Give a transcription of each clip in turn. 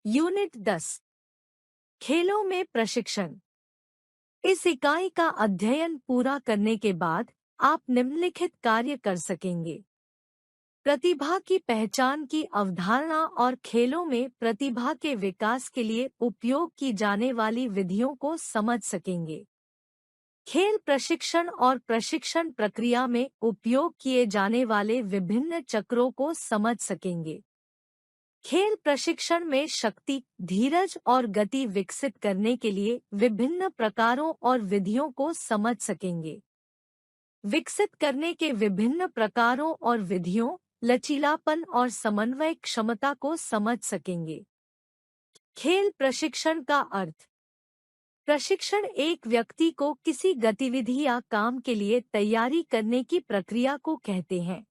Unit 10 खेलों में प्रशिक्षण। इस इकाई का अध्ययन पूरा करने के बाद आप निम्नलिखित कार्य कर सकेंगे। प्रतिभा की पहचान की अवधारणा और खेलों में प्रतिभा के विकास के लिए उपयोग की जाने वाली विधियों को समझ सकेंगे। खेल प्रशिक्षण और प्रशिक्षण प्रक्रिया में उपयोग किए जाने वाले विभिन्न चक्रों को समझ सकेंगे। खेल प्रशिक्षण में शक्ति, धीरज और गति विकसित करने के लिए विभिन्न प्रकारों और विधियों को समझ सकेंगे। विकसित करने के विभिन्न प्रकारों और विधियों, लचीलापन और समन्वय क्षमता को समझ सकेंगे। खेल प्रशिक्षण का अर्थ। प्रशिक्षण एक व्यक्ति को किसी गतिविधि या काम के लिए तैयारी करने की प्रक्रिया को कहते हैं।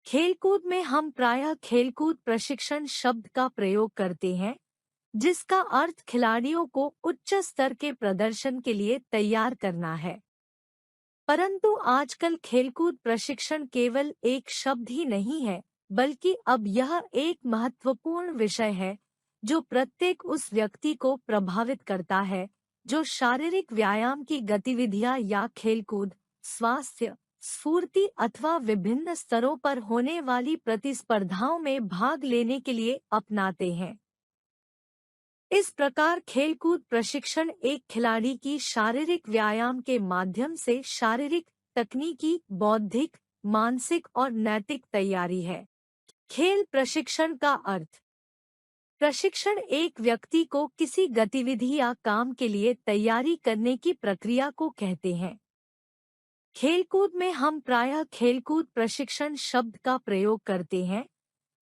खेलकूद में हम प्रायः खेलकूद प्रशिक्षण शब्द का प्रयोग करते हैं, जिसका अर्थ खिलाड़ियों को उच्च स्तर के प्रदर्शन के लिए तैयार करना है। परंतु आजकल खेलकूद प्रशिक्षण केवल एक शब्द ही नहीं है, बल्कि अब यह एक महत्वपूर्ण विषय है जो प्रत्येक उस व्यक्ति को प्रभावित करता है जो शारीरिक व्यायाम की गतिविधियां या खेलकूद, स्वास्थ्य, स्फूर्ति अथवा विभिन्न स्तरों पर होने वाली प्रतिस्पर्धाओं में भाग लेने के लिए अपनाते हैं। इस प्रकार खेलकूद प्रशिक्षण एक खिलाड़ी की शारीरिक व्यायाम के माध्यम से शारीरिक, तकनीकी, बौद्धिक, मानसिक और नैतिक तैयारी है। खेल प्रशिक्षण का अर्थ। प्रशिक्षण एक व्यक्ति को किसी गतिविधि या काम के लिए तैयारी करने की प्रक्रिया को कहते हैं। खेलकूद में हम प्रायः खेलकूद प्रशिक्षण शब्द का प्रयोग करते हैं,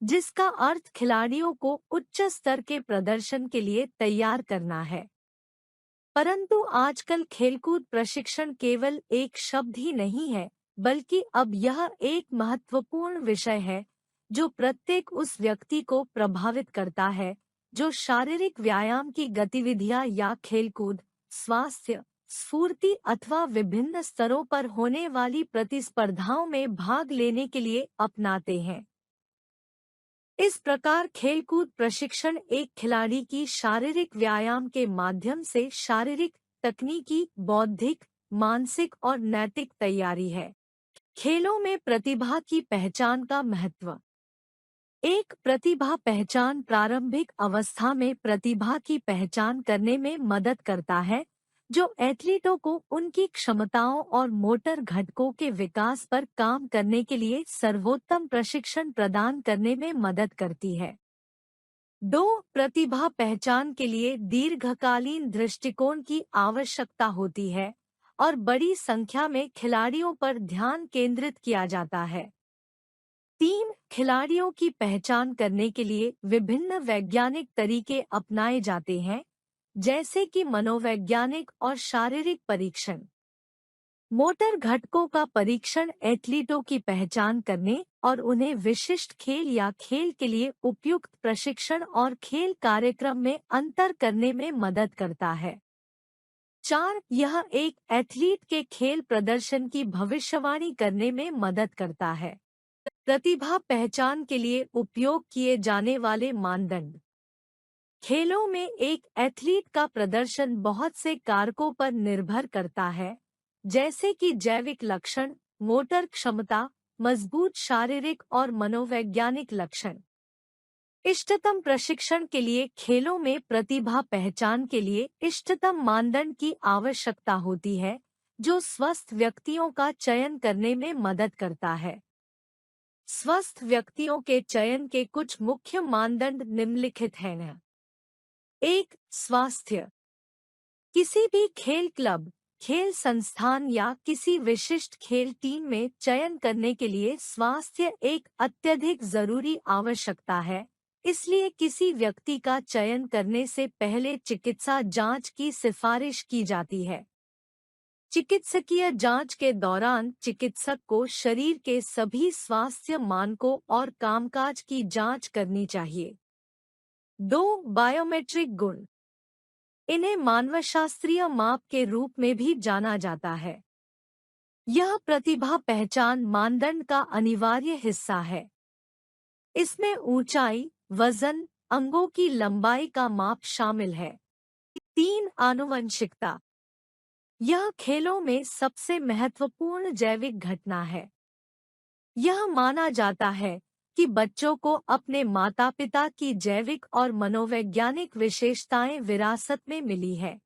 जिसका अर्थ खिलाड़ियों को उच्च स्तर के प्रदर्शन के लिए तैयार करना है। परंतु आजकल खेलकूद प्रशिक्षण केवल एक शब्द ही नहीं है, बल्कि अब यह एक महत्वपूर्ण विषय है जो प्रत्येक उस व्यक्ति को प्रभावित करता है जो शारीरिक व्यायाम की गतिविधियां या खेलकूद, स्वास्थ्य, स्फूर्ति अथवा विभिन्न स्तरों पर होने वाली प्रतिस्पर्धाओं में भाग लेने के लिए अपनाते हैं। इस प्रकार खेलकूद प्रशिक्षण एक खिलाड़ी की शारीरिक व्यायाम के माध्यम से शारीरिक, तकनीकी, बौद्धिक, मानसिक और नैतिक तैयारी है। खेलों में प्रतिभा की पहचान का महत्व। एक प्रतिभा पहचान प्रारंभिक अवस्था में प्रतिभा की पहचान करने में मदद करता है, जो एथलीटों को उनकी क्षमताओं और मोटर घटकों के विकास पर काम करने के लिए सर्वोत्तम प्रशिक्षण प्रदान करने में मदद करती है। 2. प्रतिभा पहचान के लिए दीर्घकालीन दृष्टिकोण की आवश्यकता होती है और बड़ी संख्या में खिलाड़ियों पर ध्यान केंद्रित किया जाता है। 3. खिलाड़ियों की पहचान करने के लिए विभिन्न वैज्ञानिक तरीके अपनाए जाते हैं, जैसे कि मनोवैज्ञानिक और शारीरिक परीक्षण। मोटर घटकों का परीक्षण एथलीटों की पहचान करने और उन्हें विशिष्ट खेल या खेल के लिए उपयुक्त प्रशिक्षण और खेल कार्यक्रम में अंतर करने में मदद करता है। 4. यह एक एथलीट के खेल प्रदर्शन की भविष्यवाणी करने में मदद करता है। प्रतिभा पहचान के लिए उपयोग किए जाने वाले मानदंड। खेलों में एक एथलीट का प्रदर्शन बहुत से कारकों पर निर्भर करता है, जैसे कि जैविक लक्षण, मोटर क्षमता, मजबूत शारीरिक और मनोवैज्ञानिक लक्षण। इष्टतम प्रशिक्षण के लिए खेलों में प्रतिभा पहचान के लिए इष्टतम मानदंड की आवश्यकता होती है, जो स्वस्थ व्यक्तियों का चयन करने में मदद करता है। स्वस्थ व्यक्तियों के चयन के कुछ मुख्य मानदंड निम्नलिखित हैं। 1. स्वास्थ्य। किसी भी खेल क्लब, खेल संस्थान या किसी विशिष्ट खेल टीम में चयन करने के लिए स्वास्थ्य एक अत्यधिक जरूरी आवश्यकता है, इसलिए किसी व्यक्ति का चयन करने से पहले चिकित्सा जांच की सिफारिश की जाती है। चिकित्सकीय जांच के दौरान चिकित्सक को शरीर के सभी स्वास्थ्य मानकों और कामकाज की जांच करनी चाहिए। 2. बायोमेट्रिक गुण। इन्हें मानवशास्त्रीय माप के रूप में भी जाना जाता है। यह प्रतिभा पहचान मानदंड का अनिवार्य हिस्सा है। इसमें ऊंचाई, वजन, अंगों की लंबाई का माप शामिल है। 3 आनुवंशिकता। यह खेलों में सबसे महत्वपूर्ण जैविक घटना है। यह माना जाता है कि बच्चों को अपने माता-पिता की जैविक और मनोवैज्ञानिक विशेषताएं विरासत में मिली है।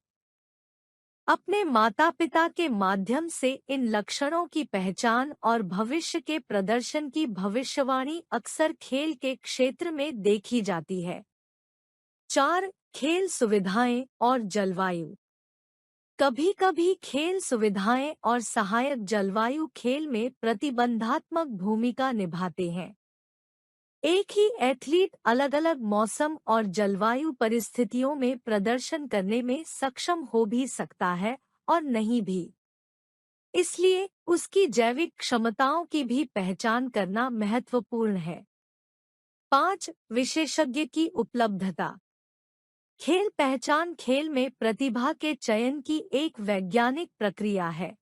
अपने माता-पिता के माध्यम से इन लक्षणों की पहचान और भविष्य के प्रदर्शन की भविष्यवाणी अक्सर खेल के क्षेत्र में देखी जाती है। 4. खेल सुविधाएं और जलवायु। कभी-कभी खेल सुविधाएं और सहायक जलवायु खेल में प्रतिबंधात्मक भूमिका निभाते हैं। एक ही एथलीट अलग-अलग मौसम और जलवायु परिस्थितियों में प्रदर्शन करने में सक्षम हो भी सकता है और नहीं भी। इसलिए उसकी जैविक क्षमताओं की भी पहचान करना महत्वपूर्ण है। 5. विशेषज्ञ की उपलब्धता। खेल पहचान खेल में प्रतिभा के चयन की एक वैज्ञानिक प्रक्रिया है।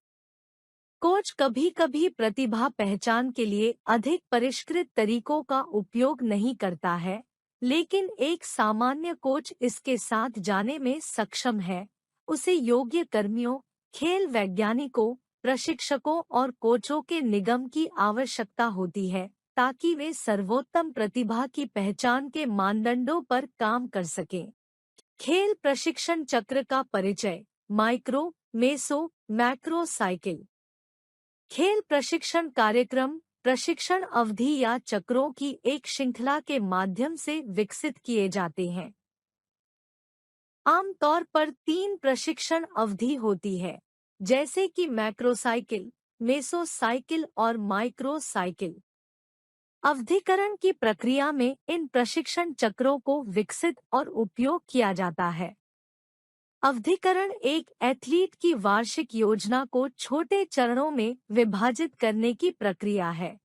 कोच कभी-कभी प्रतिभा पहचान के लिए अधिक परिष्कृत तरीकों का उपयोग नहीं करता है, लेकिन एक सामान्य कोच इसके साथ जाने में सक्षम है। उसे योग्य कर्मियों, खेल वैज्ञानिकों, प्रशिक्षकों और कोचों के निगम की आवश्यकता होती है, ताकि वे सर्वोत्तम प्रतिभा की पहचान के मानदंडों पर काम कर सकें। खेल प्रशिक्षण चक्र का परिचय। Micro, meso, macro cycle. खेल प्रशिक्षण कार्यक्रम प्रशिक्षण अवधि या चक्रों की एक श्रृंखला के माध्यम से विकसित किए जाते हैं। आमतौर पर 3 प्रशिक्षण अवधि होती है, जैसे कि मैक्रो साइकिल, मेसो साइकिल और माइक्रो साइकिल। अवधिकरण की प्रक्रिया में इन प्रशिक्षण चक्रों को विकसित और उपयोग किया जाता है। अवधिकरण एक एथलीट की वार्षिक योजना को छोटे चरणों में विभाजित करने की प्रक्रिया है।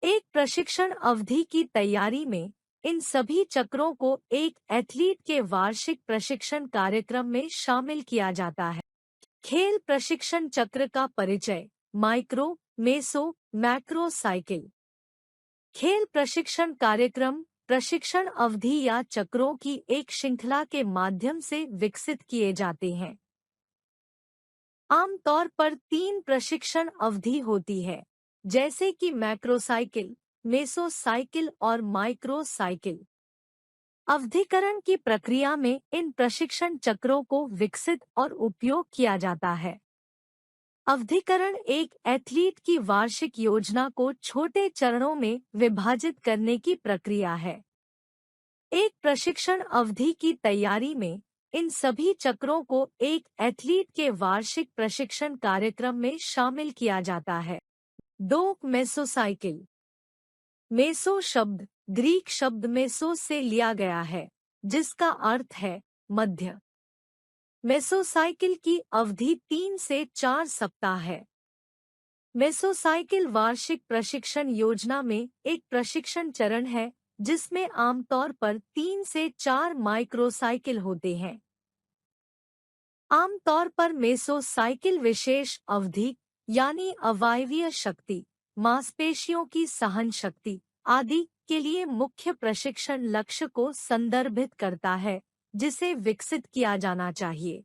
एक प्रशिक्षण अवधि की तैयारी में इन सभी चक्रों को एक एथलीट के वार्षिक प्रशिक्षण कार्यक्रम में शामिल किया जाता है। खेल प्रशिक्षण चक्र का परिचय। Micro, meso, macro cycle. खेल प्रशिक्षण कार्यक्रम प्रशिक्षण अवधि या चक्रों की एक श्रृंखला के माध्यम से विकसित किए जाते हैं। आमतौर पर 3 प्रशिक्षण अवधि होती है, जैसे कि मैक्रो साइकिल, मेसो साइकिल और माइक्रो साइकिल। अवधिकरण की प्रक्रिया में इन प्रशिक्षण चक्रों को विकसित और उपयोग किया जाता है। अवधिकरण एक एथलीट की वार्षिक योजना को छोटे चरणों में विभाजित करने की प्रक्रिया है। एक प्रशिक्षण अवधि की तैयारी में इन सभी चक्रों को एक एथलीट के वार्षिक प्रशिक्षण कार्यक्रम में शामिल किया जाता है। 2. मेसोसाइकिल। मेसो शब्द ग्रीक शब्द मेसो से लिया गया है, जिसका अर्थ है मध्य। मेसोसाइकिल की अवधि 3 से 4 सप्ताह है। मेसोसाइकिल वार्षिक प्रशिक्षण योजना में एक प्रशिक्षण चरण है, जिसमें आमतौर पर 3 से 4 माइक्रोसाइकिल होते हैं। आमतौर पर मेसोसाइकिल विशेष अवधि यानी अवायवीय शक्ति, मांसपेशियों की सहन शक्ति आदि के लिए मुख्य प्रशिक्षण लक्ष्य को संदर्भित करता है, जिसे विकसित किया जाना चाहिए।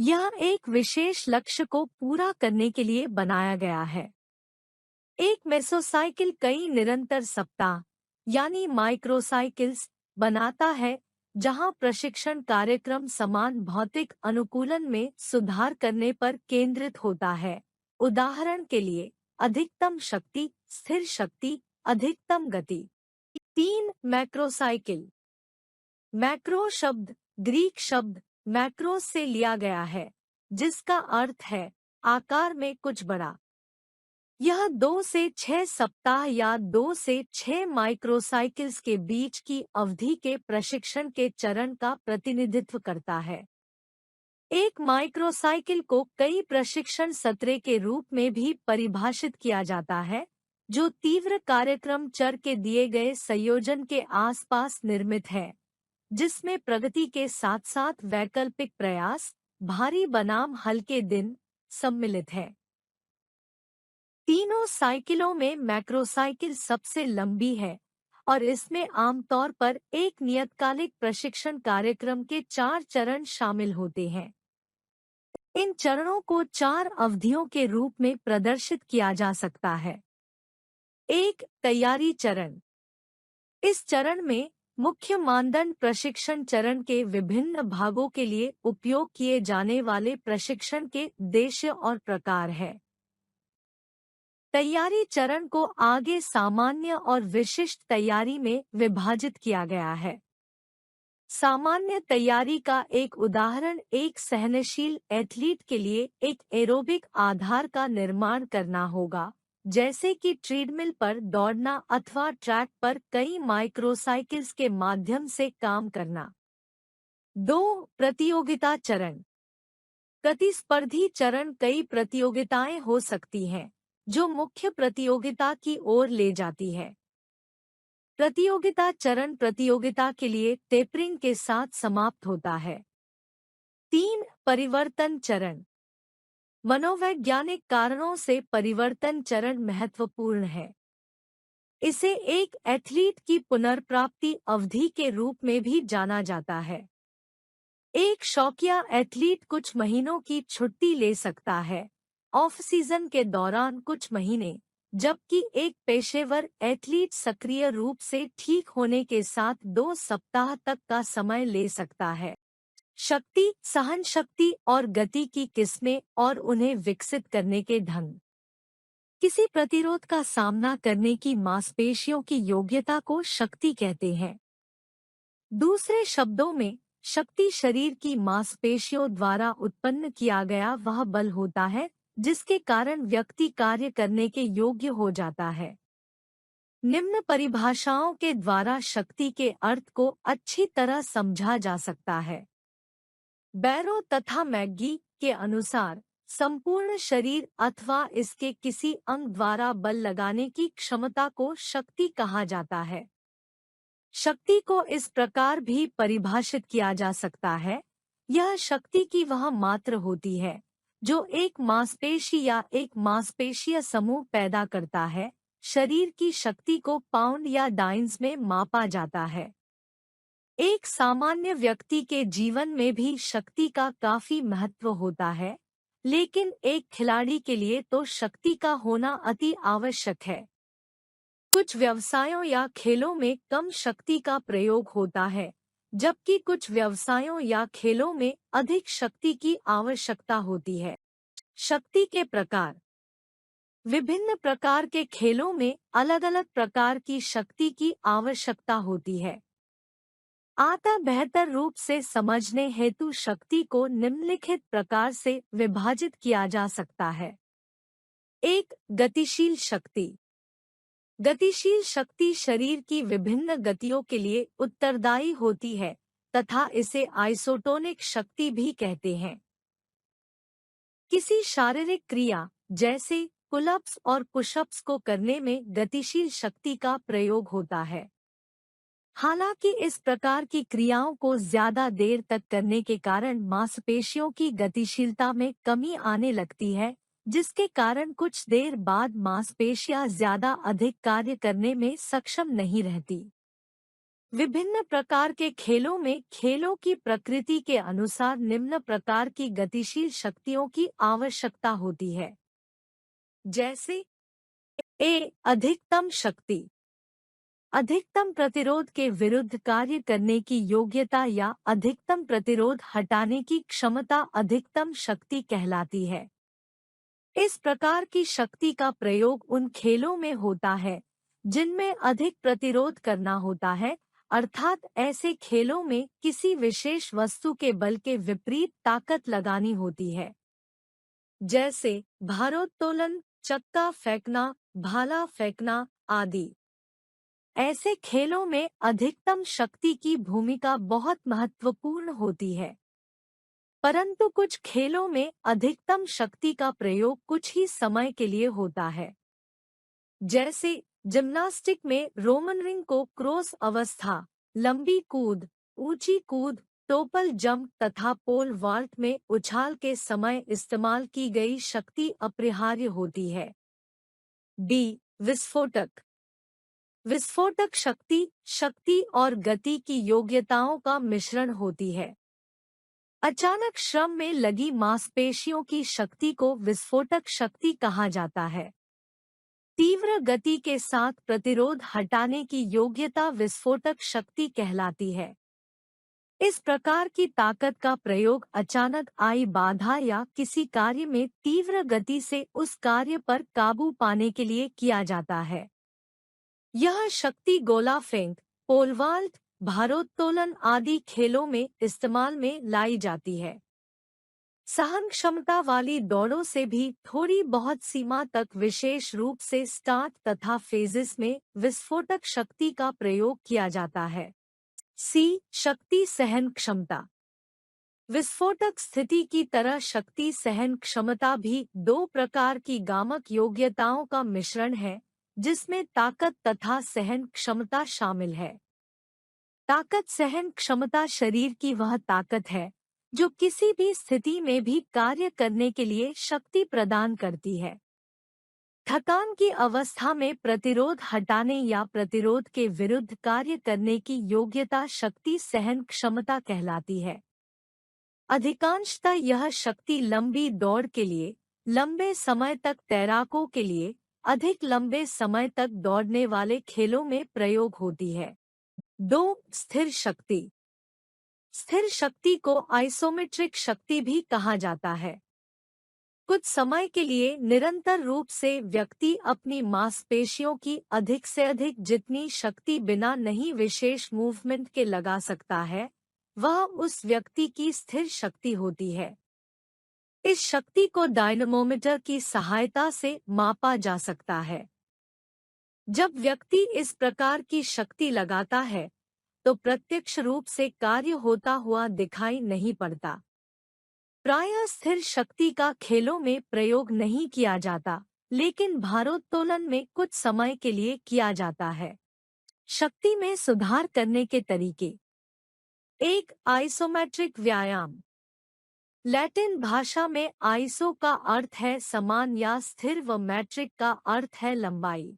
यह एक विशेष लक्ष्य को पूरा करने के लिए बनाया गया है। एक मेसोसाइकिल कई निरंतर सप्ताह यानी माइक्रोसाइकिल्स बनाता है, जहां प्रशिक्षण कार्यक्रम समान भौतिक अनुकूलन में सुधार करने पर केंद्रित होता है। उदाहरण के लिए अधिकतम शक्ति, स्थिर शक्ति, अधिकतम गति। 3. मैक्रोसाइकिल। मैक्रो शब्द ग्रीक शब्द मैक्रोस से लिया गया है, जिसका अर्थ है आकार में कुछ बड़ा। यह 2 से 6 सप्ताह या 2 से 6 माइक्रोसाइकिल्स के बीच की अवधि के प्रशिक्षण के चरण का प्रतिनिधित्व करता है। एक माइक्रोसाइकिल को कई प्रशिक्षण सत्र के रूप में भी परिभाषित किया जाता है, जो तीव्र कार्यक्रम चर के दिए गए संयोजन के आसपास निर्मित है, जिसमें प्रगति के साथ-साथ वैकल्पिक प्रयास, भारी बनाम हल्के दिन सम्मिलित है। तीनों साइकिलों में मैक्रोसाइकिल सबसे लंबी है और इसमें आमतौर पर एक नियतकालिक प्रशिक्षण कार्यक्रम के 4 चरण शामिल होते हैं। इन चरणों को 4 अवधियों के रूप में प्रदर्शित किया जा सकता है। 1. तैयारी चरण। इस चरण में मुख्य मानदंड प्रशिक्षण चरण के विभिन्न भागों के लिए उपयोग किए जाने वाले प्रशिक्षण के उद्देश्य और प्रकार है। तैयारी चरण को आगे सामान्य और विशिष्ट तैयारी में विभाजित किया गया है। सामान्य तैयारी का एक उदाहरण एक सहनशील एथलीट के लिए एक एरोबिक आधार का निर्माण करना होगा, जैसे कि ट्रेडमिल पर दौड़ना अथवा ट्रैक पर कई माइक्रोसाइकिल्स के माध्यम से काम करना। 2. प्रतियोगिता चरण। प्रतिस्पर्धी चरण कई प्रतियोगिताएं हो सकती हैं, जो मुख्य प्रतियोगिता की ओर ले जाती है। प्रतियोगिता चरण प्रतियोगिता के लिए टेपरिंग के साथ समाप्त होता है। 3. परिवर्तन चरण। मनोवैज्ञानिक कारणों से परिवर्तन चरण महत्वपूर्ण है। इसे एक एथलीट की पुनर्प्राप्ति अवधि के रूप में भी जाना जाता है। एक शौकिया एथलीट कुछ महीनों की छुट्टी ले सकता है, ऑफ सीजन के दौरान कुछ महीने, जबकि एक पेशेवर एथलीट सक्रिय रूप से ठीक होने के साथ 2 सप्ताह तक का समय ले सकता है। शक्ति, सहनशक्ति और गति की किस्में और उन्हें विकसित करने के ढंग। किसी प्रतिरोध का सामना करने की मांसपेशियों की योग्यता को शक्ति कहते हैं। दूसरे शब्दों में, शक्ति शरीर की मांसपेशियों द्वारा उत्पन्न किया गया वह बल होता है जिसके कारण व्यक्ति कार्य करने के योग्य हो जाता है। निम्न परिभाषाओं के द्वारा शक्ति के अर्थ को अच्छी तरह समझा जा सकता है। बैरो तथा मैग्गी के अनुसार, संपूर्ण शरीर अथवा इसके किसी अंग द्वारा बल लगाने की क्षमता को शक्ति कहा जाता है। शक्ति को इस प्रकार भी परिभाषित किया जा सकता है, यह शक्ति की वह मात्रा होती है जो एक मांसपेशी या एक मांसपेशीय समूह पैदा करता है। शरीर की शक्ति को पाउंड या डाइन्स में मापा जाता है। एक सामान्य व्यक्ति के जीवन में भी शक्ति का काफी महत्व होता है, लेकिन एक खिलाड़ी के लिए तो शक्ति का होना अति आवश्यक है। कुछ व्यवसायों या खेलों में कम शक्ति का प्रयोग होता है, जबकि कुछ व्यवसायों या खेलों में अधिक शक्ति की आवश्यकता होती है। शक्ति के प्रकार। विभिन्न प्रकार के खेलों में अलग-अलग प्रकार की शक्ति की आवश्यकता होती है। आता बेहतर रूप से समझने हेतु शक्ति को निम्नलिखित प्रकार से विभाजित किया जा सकता है। 1. गतिशील शक्ति। गतिशील शक्ति शरीर की विभिन्न गतियों के लिए उत्तरदायी होती है तथा इसे आइसोटोनिक शक्ति भी कहते हैं। किसी शारीरिक क्रिया जैसे पुलअप्स और पुशअप्स को करने में गतिशील शक्ति का प्रयोग होता है। हालांकि इस प्रकार की क्रियाओं को ज्यादा देर तक करने के कारण मांसपेशियों की गतिशीलता में कमी आने लगती है, जिसके कारण कुछ देर बाद मांसपेशियां ज्यादा अधिक कार्य करने में सक्षम नहीं रहती। विभिन्न प्रकार के खेलों में खेलों की प्रकृति के अनुसार निम्न प्रकार की गतिशील शक्तियों की आवश्यकता होती है, जैसे ए. अधिकतम शक्ति। अधिकतम प्रतिरोध के विरुद्ध कार्य करने की योग्यता या अधिकतम प्रतिरोध हटाने की क्षमता अधिकतम शक्ति कहलाती है। इस प्रकार की शक्ति का प्रयोग उन खेलों में होता है जिनमें अधिक प्रतिरोध करना होता है, अर्थात ऐसे खेलों में किसी विशेष वस्तु के बल के विपरीत ताकत लगानी होती है, जैसे भारोत्तोलन, चक्का फेंकना, भाला फेंकना आदि। ऐसे खेलों में अधिकतम शक्ति की भूमिका बहुत महत्वपूर्ण होती है, परंतु कुछ खेलों में अधिकतम शक्ति का प्रयोग कुछ ही समय के लिए होता है। जैसे जिम्नास्टिक में रोमन रिंग को क्रॉस अवस्था, लंबी कूद, ऊंची कूद, टोपल जंप तथा पोल वॉल्ट में उछाल के समय इस्तेमाल की गई शक्ति अपरिहार्य होती है। डी. विस्फोटक। विस्फोटक शक्ति शक्ति और गति की योग्यताओं का मिश्रण होती है। अचानक श्रम में लगी मांसपेशियों की शक्ति को विस्फोटक शक्ति कहा जाता है। तीव्र गति के साथ प्रतिरोध हटाने की योग्यता विस्फोटक शक्ति कहलाती है। इस प्रकार की ताकत का प्रयोग अचानक आई बाधा या किसी कार्य में तीव्र गति से उस कार्य पर काबू पाने के लिए किया जाता है। यह शक्ति गोला फेंक, पोल वाल्ट, भारोत्तोलन आदि खेलों में इस्तेमाल में लाई जाती है। सहन क्षमता वाली दौड़ों से भी थोड़ी बहुत सीमा तक विशेष रूप से स्टार्ट तथा फेजेस में विस्फोटक शक्ति का प्रयोग किया जाता है। शक्ति सहन क्षमता। विस्फोटक स्थिति की तरह शक्ति सहन क्षमता भी दो प्रकार की गामक योग्यताओं का मिश्रण है, जिसमें ताकत तथा सहन क्षमता शामिल है। ताकत सहन क्षमता शरीर की वह ताकत है जो किसी भी स्थिति में भी कार्य करने के लिए शक्ति प्रदान करती है। थकान की अवस्था में प्रतिरोध हटाने या प्रतिरोध के विरुद्ध कार्य करने की योग्यता शक्ति सहन क्षमता कहलाती है। अधिकांशतः यह शक्ति लंबी दौड़ के लिए, लंबे समय तक तैराकों के लिए, अधिक लंबे समय तक दौड़ने वाले खेलों में प्रयोग होती है। 2. स्थिर शक्ति। स्थिर शक्ति को आइसोमेट्रिक शक्ति भी कहा जाता है। कुछ समय के लिए निरंतर रूप से व्यक्ति अपनी मांसपेशियों की अधिक से अधिक जितनी शक्ति बिना नहीं विशेष मूवमेंट के लगा सकता है, वह उस व्यक्ति की स्थिर शक्ति होती है। इस शक्ति को डायनमोमीटर की सहायता से मापा जा सकता है। जब व्यक्ति इस प्रकार की शक्ति लगाता है तो प्रत्यक्ष रूप से कार्य होता हुआ दिखाई नहीं पड़ता। प्रायः स्थिर शक्ति का खेलों में प्रयोग नहीं किया जाता, लेकिन भारोत्तोलन में कुछ समय के लिए किया जाता है। शक्ति में सुधार करने के तरीके। 1. आइसोमेट्रिक व्यायाम। लैटिन भाषा में आइसो का अर्थ है समान या स्थिर व मैट्रिक का अर्थ है लंबाई।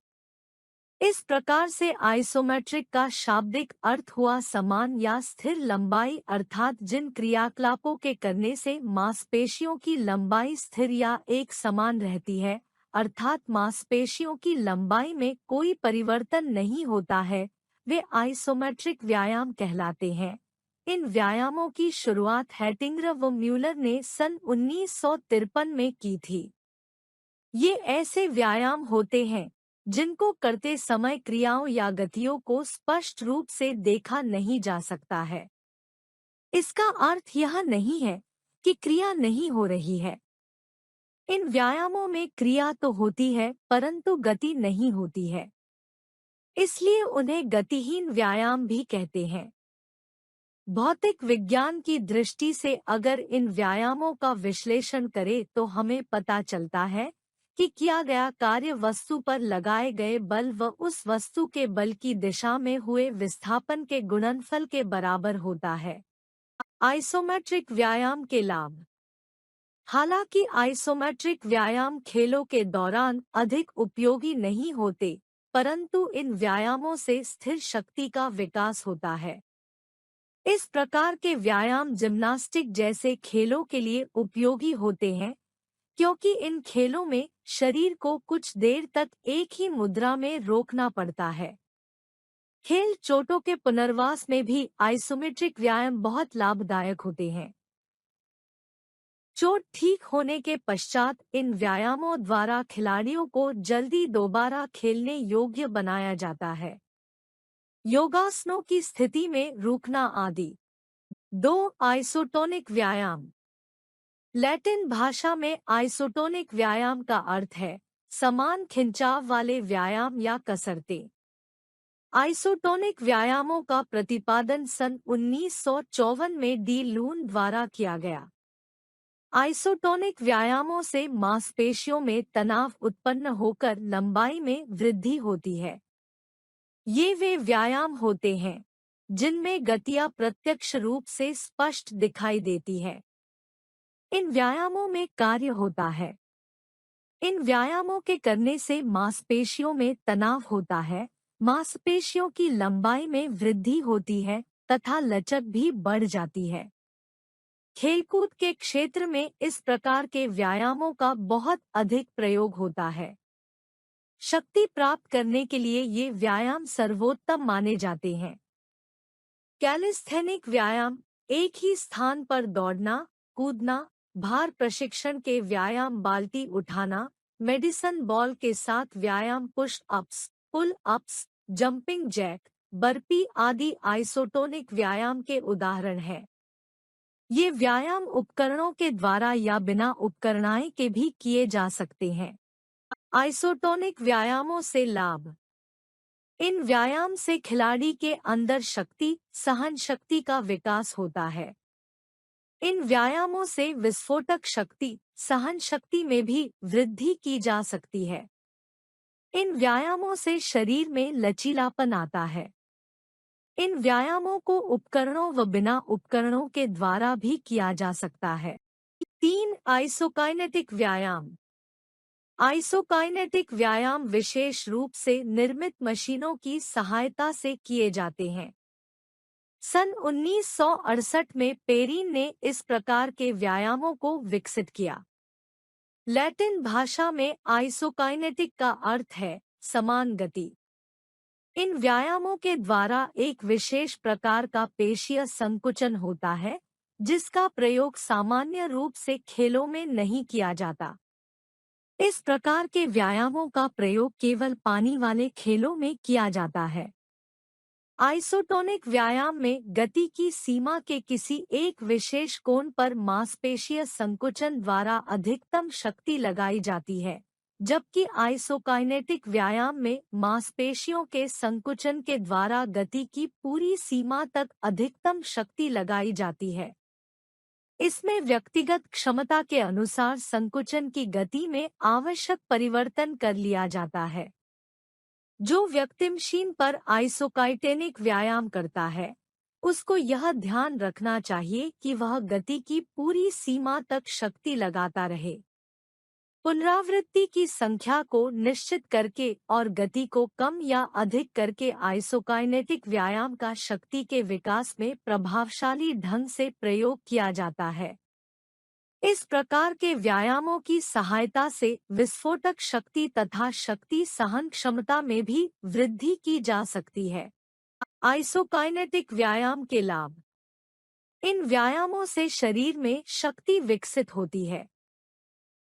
इस प्रकार से आइसोमेट्रिक का शाब्दिक अर्थ हुआ समान या स्थिर लंबाई, अर्थात जिन क्रियाकलापों के करने से मांसपेशियों की लंबाई स्थिर या एक समान रहती है, अर्थात मांसपेशियों की लंबाई में कोई परिवर्तन नहीं होता है, वे आइसोमेट्रिक व्यायाम कहलाते हैं। इन व्यायामों की शुरुआत हैटिंगर व म्यूलर ने सन 1953 में की थी। ये ऐसे व्यायाम होते हैं जिनको करते समय क्रियाओं या गतियों को स्पष्ट रूप से देखा नहीं जा सकता है। इसका अर्थ यह नहीं है कि क्रिया नहीं हो रही है। इन व्यायामों में क्रिया तो होती है परंतु गति नहीं होती है, इसलिए उन्हें गतिहीन व्यायाम भी कहते हैं। भौतिक विज्ञान की दृष्टि से अगर इन व्यायामों का विश्लेषण करें तो हमें पता चलता है कि किया गया कार्य वस्तु पर लगाए गए बल व उस वस्तु के बल की दिशा में हुए विस्थापन के गुणनफल के बराबर होता है। आइसोमेट्रिक व्यायाम के लाभ। हालांकि आइसोमेट्रिक व्यायाम खेलों के दौरान अधिक उपयोगी नहीं होते, परंतु इन व्यायामों से स्थिर शक्ति का विकास होता है। इस प्रकार के व्यायाम जिम्नास्टिक जैसे खेलों के लिए उपयोगी होते हैं, क्योंकि इन खेलों में शरीर को कुछ देर तक एक ही मुद्रा में रोकना पड़ता है। खेल चोटों के पुनर्वास में भी आइसोमेट्रिक व्यायाम बहुत लाभदायक होते हैं। चोट ठीक होने के पश्चात इन व्यायामों द्वारा खिलाड़ियों को जल्दी दोबारा खेलने योग्य बनाया जाता है। योगासनों की स्थिति में रुकना आदि। 2. आइसोटोनिक व्यायाम। लैटिन भाषा में आइसोटोनिक व्यायाम का अर्थ है समान खिंचाव वाले व्यायाम या कसरतें। आइसोटोनिक व्यायामों का प्रतिपादन सन 1954 में डी लून द्वारा किया गया। आइसोटोनिक व्यायामों से मांसपेशियों में तनाव उत्पन्न होकर लंबाई में वृद्धि होती है। ये वे व्यायाम होते हैं जिनमें गतियां प्रत्यक्ष रूप से स्पष्ट दिखाई देती है। इन व्यायामों में कार्य होता है। इन व्यायामों के करने से मांसपेशियों में तनाव होता है, मांसपेशियों की लंबाई में वृद्धि होती है तथा लचक भी बढ़ जाती है। खेलकूद के क्षेत्र में इस प्रकार के व्यायामों का बहुत अधिक प्रयोग होता है। शक्ति प्राप्त करने के लिए ये व्यायाम सर्वोत्तम माने जाते हैं। कैलिस्थेनिक व्यायाम एक ही स्थान पर दौड़ना, कूदना, भार प्रशिक्षण के व्यायाम, बाल्टी उठाना, मेडिसन बॉल के साथ व्यायाम, push ups, pull ups, jumping jack, burpee आदि आइसोटोनिक व्यायाम के उदाहरण हैं। ये व्यायाम उपकरणों के द्वारा या बिना उपकरणाए के भी किए जा सकते हैं। आइसोटोनिक व्यायामों से लाभ। इन व्यायाम से खिलाड़ी के अंदर शक्ति, सहन शक्ति का विकास होता है। इन व्यायामों से विस्फोटक शक्ति, सहन शक्ति में भी वृद्धि की जा सकती है। इन व्यायामों से शरीर में लचीलापन आता है। इन व्यायामों को उपकरणों व बिना उपकरणों के द्वारा भी किया जा सकता है। 3. आइसोकाइनेटिक व्यायाम। आइसोकाइनेटिक व्यायाम विशेष रूप से निर्मित मशीनों की सहायता से किए जाते हैं। सन 1968 में पेरीन ने इस प्रकार के व्यायामों को विकसित किया। लैटिन भाषा में आइसोकाइनेटिक का अर्थ है समान गति। इन व्यायामों के द्वारा एक विशेष प्रकार का पेशीय संकुचन होता है, जिसका प्रयोग सामान्य रूप से खेलों में नहीं किया जाता। इस प्रकार के व्यायामों का प्रयोग केवल पानी वाले खेलों में किया जाता है। आइसोटोनिक व्यायाम में गति की सीमा के किसी एक विशेष कोण पर मांसपेशीय संकुचन द्वारा अधिकतम शक्ति लगाई जाती है, जबकि आइसोकाइनेटिक व्यायाम में मांसपेशियों के संकुचन के द्वारा गति की पूरी सीमा तक अधिकतम शक्ति लगाई जाती है। इसमें व्यक्तिगत क्षमता के अनुसार संकुचन की गति में आवश्यक परिवर्तन कर लिया जाता है। जो व्यक्ति मशीन पर आइसोकाइनेटिक व्यायाम करता है, उसको यह ध्यान रखना चाहिए कि वह गति की पूरी सीमा तक शक्ति लगाता रहे। पुनरावृत्ति की संख्या को निश्चित करके और गति को कम या अधिक करके आइसोकाइनेटिक व्यायाम का शक्ति के विकास में प्रभावशाली ढंग से प्रयोग किया जाता है। इस प्रकार के व्यायामों की सहायता से विस्फोटक शक्ति तथा शक्ति सहन क्षमता में भी वृद्धि की जा सकती है। आइसोकाइनेटिक व्यायाम के लाभ। इन व्यायामों से शरीर में शक्ति विकसित होती है।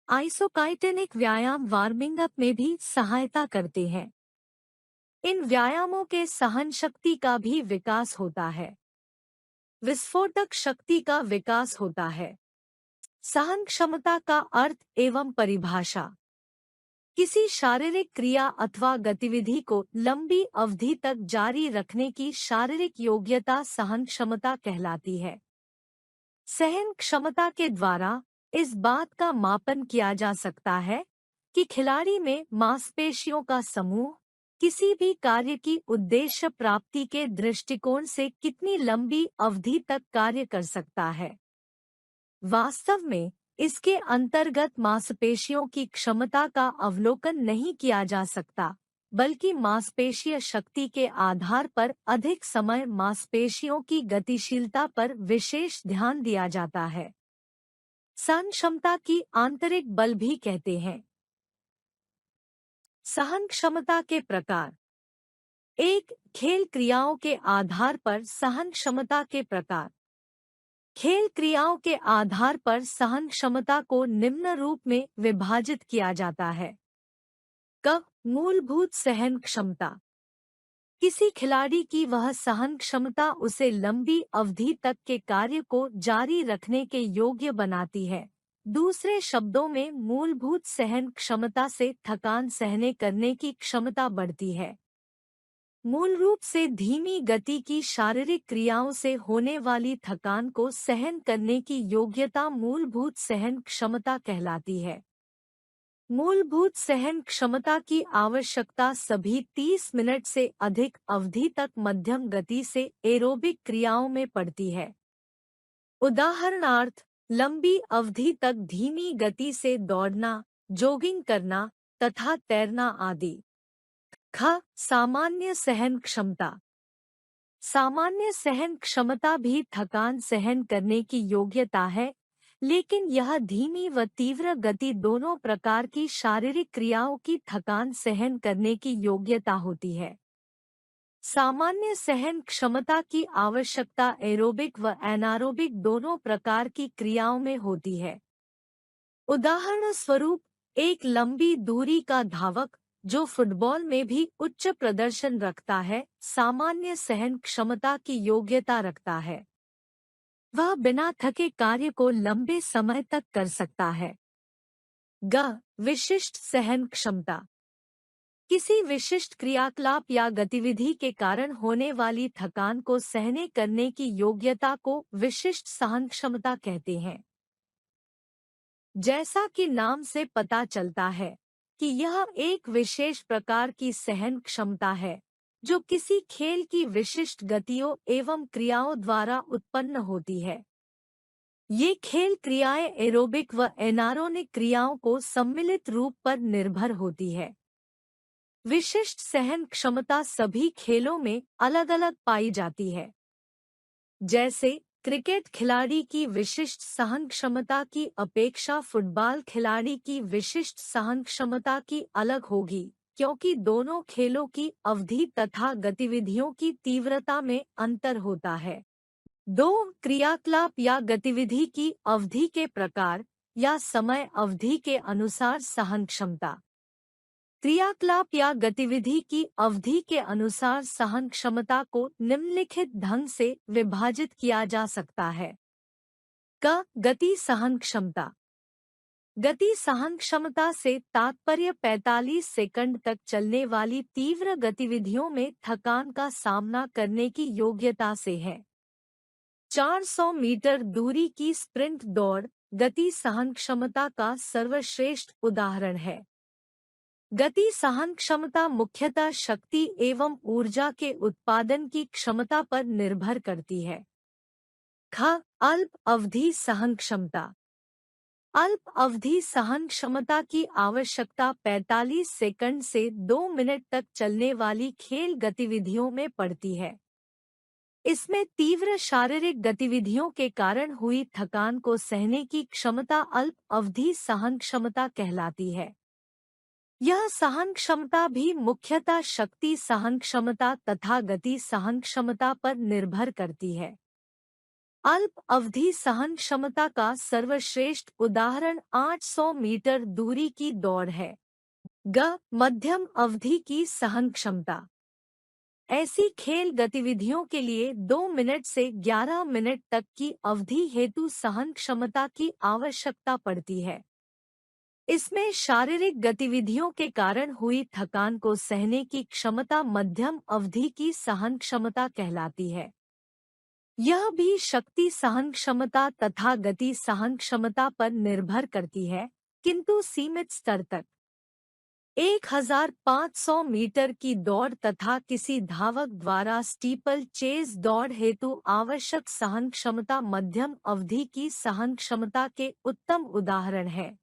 आइसोकाइनेटिक व्यायाम वार्मिंग अप में भी सहायता करते हैं। इन व्यायामों के सहन शक्ति का भी विकास होता है। विस्फोटक शक्ति का विकास होता है। सहन क्षमता का अर्थ एवं परिभाषा। किसी शारीरिक क्रिया अथवा गतिविधि को लंबी अवधि तक जारी रखने की शारीरिक योग्यता सहन क्षमता कहलाती है। सहन क्षमता के द्वारा इस बात का मापन किया जा सकता है कि खिलाड़ी में मांसपेशियों का समूह किसी भी कार्य की उद्देश्य प्राप्ति के दृष्टिकोण से कितनी लंबी अवधि तक कार्य कर सकता है। वास्तव में इसके अंतर्गत मांसपेशियों की क्षमता का अवलोकन नहीं किया जा सकता, बल्कि मांसपेशीय शक्ति के आधार पर अधिक समय मांसपेशियों की गतिशीलता पर विशेष ध्यान दिया जाता है। सहन क्षमता की आंतरिक बल भी कहते हैं। सहन क्षमता के प्रकार। 1. खेल क्रियाओं के आधार पर सहन क्षमता के प्रकार। खेल क्रियाओं के आधार पर सहन क्षमता को निम्न रूप में विभाजित किया जाता है। क. मूलभूत सहन क्षमता। किसी खिलाड़ी की वह सहन क्षमता उसे लंबी अवधि तक के कार्य को जारी रखने के योग्य बनाती है। दूसरे शब्दों में मूलभूत सहन क्षमता से थकान सहने करने की क्षमता बढ़ती है। मूल रूप से धीमी गति की शारीरिक क्रियाओं से होने वाली थकान को सहन करने की योग्यता मूलभूत सहन क्षमता कहलाती है। मूलभूत सहन क्षमता की आवश्यकता सभी 30 मिनट से अधिक अवधि तक मध्यम गति से एरोबिक क्रियाओं में पड़ती है। उदाहरणार्थ, लंबी अवधि तक धीमी गति से दौड़ना, जॉगिंग करना तथा तैरना आदि। ख. सामान्य सहन क्षमता. सामान्य सहन क्षमता भी थकान सहन करने की योग्यता है, लेकिन यह धीमी व तीव्र गति दोनों प्रकार की शारीरिक क्रियाओं की थकान सहन करने की योग्यता होती है। सामान्य सहन क्षमता की आवश्यकता एरोबिक व एनारोबिक दोनों प्रकार की क्रियाओं में होती है। उदाहरण स्वरूप, एक लंबी दूरी का धावक जो फुटबॉल में भी उच्च प्रदर्शन रखता है, सामान्य सहन क्षमता की योग्यता रखता है। वह बिना थके कार्य को लंबे समय तक कर सकता है। ग. विशिष्ट सहन क्षमता. किसी विशिष्ट क्रियाकलाप या गतिविधि के कारण होने वाली थकान को सहने करने की योग्यता को विशिष्ट सहन क्षमता कहते हैं। जैसा कि नाम से पता चलता है कि यह एक विशेष प्रकार की सहन क्षमता है जो किसी खेल की विशिष्ट गतियों एवं क्रियाओं द्वारा उत्पन्न होती है। ये खेल क्रियाएं एरोबिक व एनारोबिक क्रियाओं को सम्मिलित रूप पर निर्भर होती है। विशिष्ट सहन क्षमता सभी खेलों में अलग-अलग पाई जाती है। जैसे क्रिकेट खिलाड़ी की विशिष्ट सहन क्षमता की अपेक्षा फुटबॉल खिलाड़ी की विशिष्ट सहन क्षमता की अलग होगी, क्योंकि दोनों खेलों की अवधि तथा गतिविधियों की तीव्रता में अंतर होता है। दो. क्रियाकलाप या गतिविधि की अवधि के प्रकार या समय अवधि के अनुसार सहन क्षमता. क्रियाकलाप या गतिविधि की अवधि के अनुसार सहन क्षमता को निम्नलिखित ढंग से विभाजित किया जा सकता है। क. गति सहन क्षमता. गति सहन क्षमता से तात्पर्य 45 सेकंड तक चलने वाली तीव्र गतिविधियों में थकान का सामना करने की योग्यता से है। 400 मीटर दूरी की स्प्रिंट दौड़ गति सहन क्षमता का सर्वश्रेष्ठ उदाहरण है। गति सहन क्षमता मुख्यतः शक्ति एवं ऊर्जा के उत्पादन की क्षमता पर निर्भर करती है। ख. अल्प अवधि सहन क्षमता. अल्प अवधि सहन क्षमता की आवश्यकता 45 सेकंड से 2 मिनट तक चलने वाली खेल गतिविधियों में पड़ती है। इसमें तीव्र शारीरिक गतिविधियों के कारण हुई थकान को सहने की क्षमता अल्प अवधि सहन क्षमता कहलाती है। यह सहन क्षमता भी मुख्यतः शक्ति सहन क्षमता तथा गति सहन क्षमता पर निर्भर करती है। अल्प अवधि सहन क्षमता का सर्वश्रेष्ठ उदाहरण 800 मीटर दूरी की दौड़ है। ग. मध्यम अवधि की सहन क्षमता. ऐसी खेल गतिविधियों के लिए 2 मिनट से 11 मिनट तक की अवधि हेतु सहन क्षमता की आवश्यकता पड़ती है। इसमें शारीरिक गतिविधियों के कारण हुई थकान को सहने की क्षमता मध्यम अवधि की सहन क्षमता कहलाती है। यह भी शक्ति सहन क्षमता तथा गति सहन क्षमता पर निर्भर करती है, किंतु सीमित स्तर तक। 1500 मीटर की दौड़ तथा किसी धावक द्वारा स्टीपल चेज दौड़ हेतु आवश्यक सहन क्षमता मध्यम अवधि की सहन क्षमता के उत्तम उदाहरण है।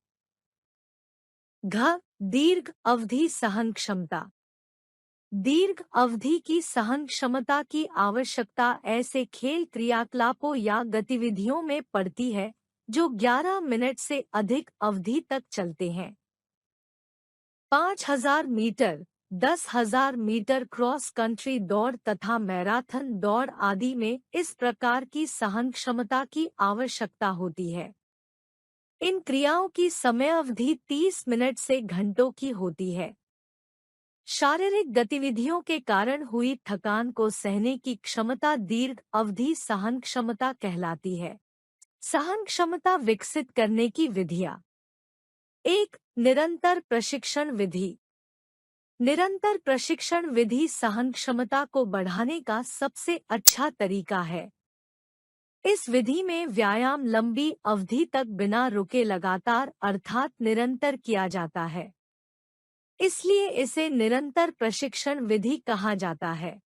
घ. दीर्घ अवधि सहन क्षमता. दीर्घ अवधि की सहन क्षमता की आवश्यकता ऐसे खेल क्रियाकलापों या गतिविधियों में पड़ती है जो 11 मिनट से अधिक अवधि तक चलते हैं। 5000 मीटर, 10,000 मीटर क्रॉस कंट्री दौड़ तथा मैराथन दौड़ आदि में इस प्रकार की सहन क्षमता की आवश्यकता होती है। इन क्रियाओं की समय अवधि 30 मिनट से घंटों की होती है। शारीरिक गतिविधियों के कारण हुई थकान को सहने की क्षमता दीर्घ अवधि सहन क्षमता कहलाती है। सहन क्षमता विकसित करने की विधियाँ. 1. निरंतर प्रशिक्षण विधि. निरंतर प्रशिक्षण विधि सहन क्षमता को बढ़ाने का सबसे अच्छा तरीका है। इस विधि में व्यायाम लंबी अवधि तक बिना रुके लगातार अर्थात निरंतर किया जाता है। इसलिए इसे निरंतर प्रशिक्षण विधि कहा जाता है।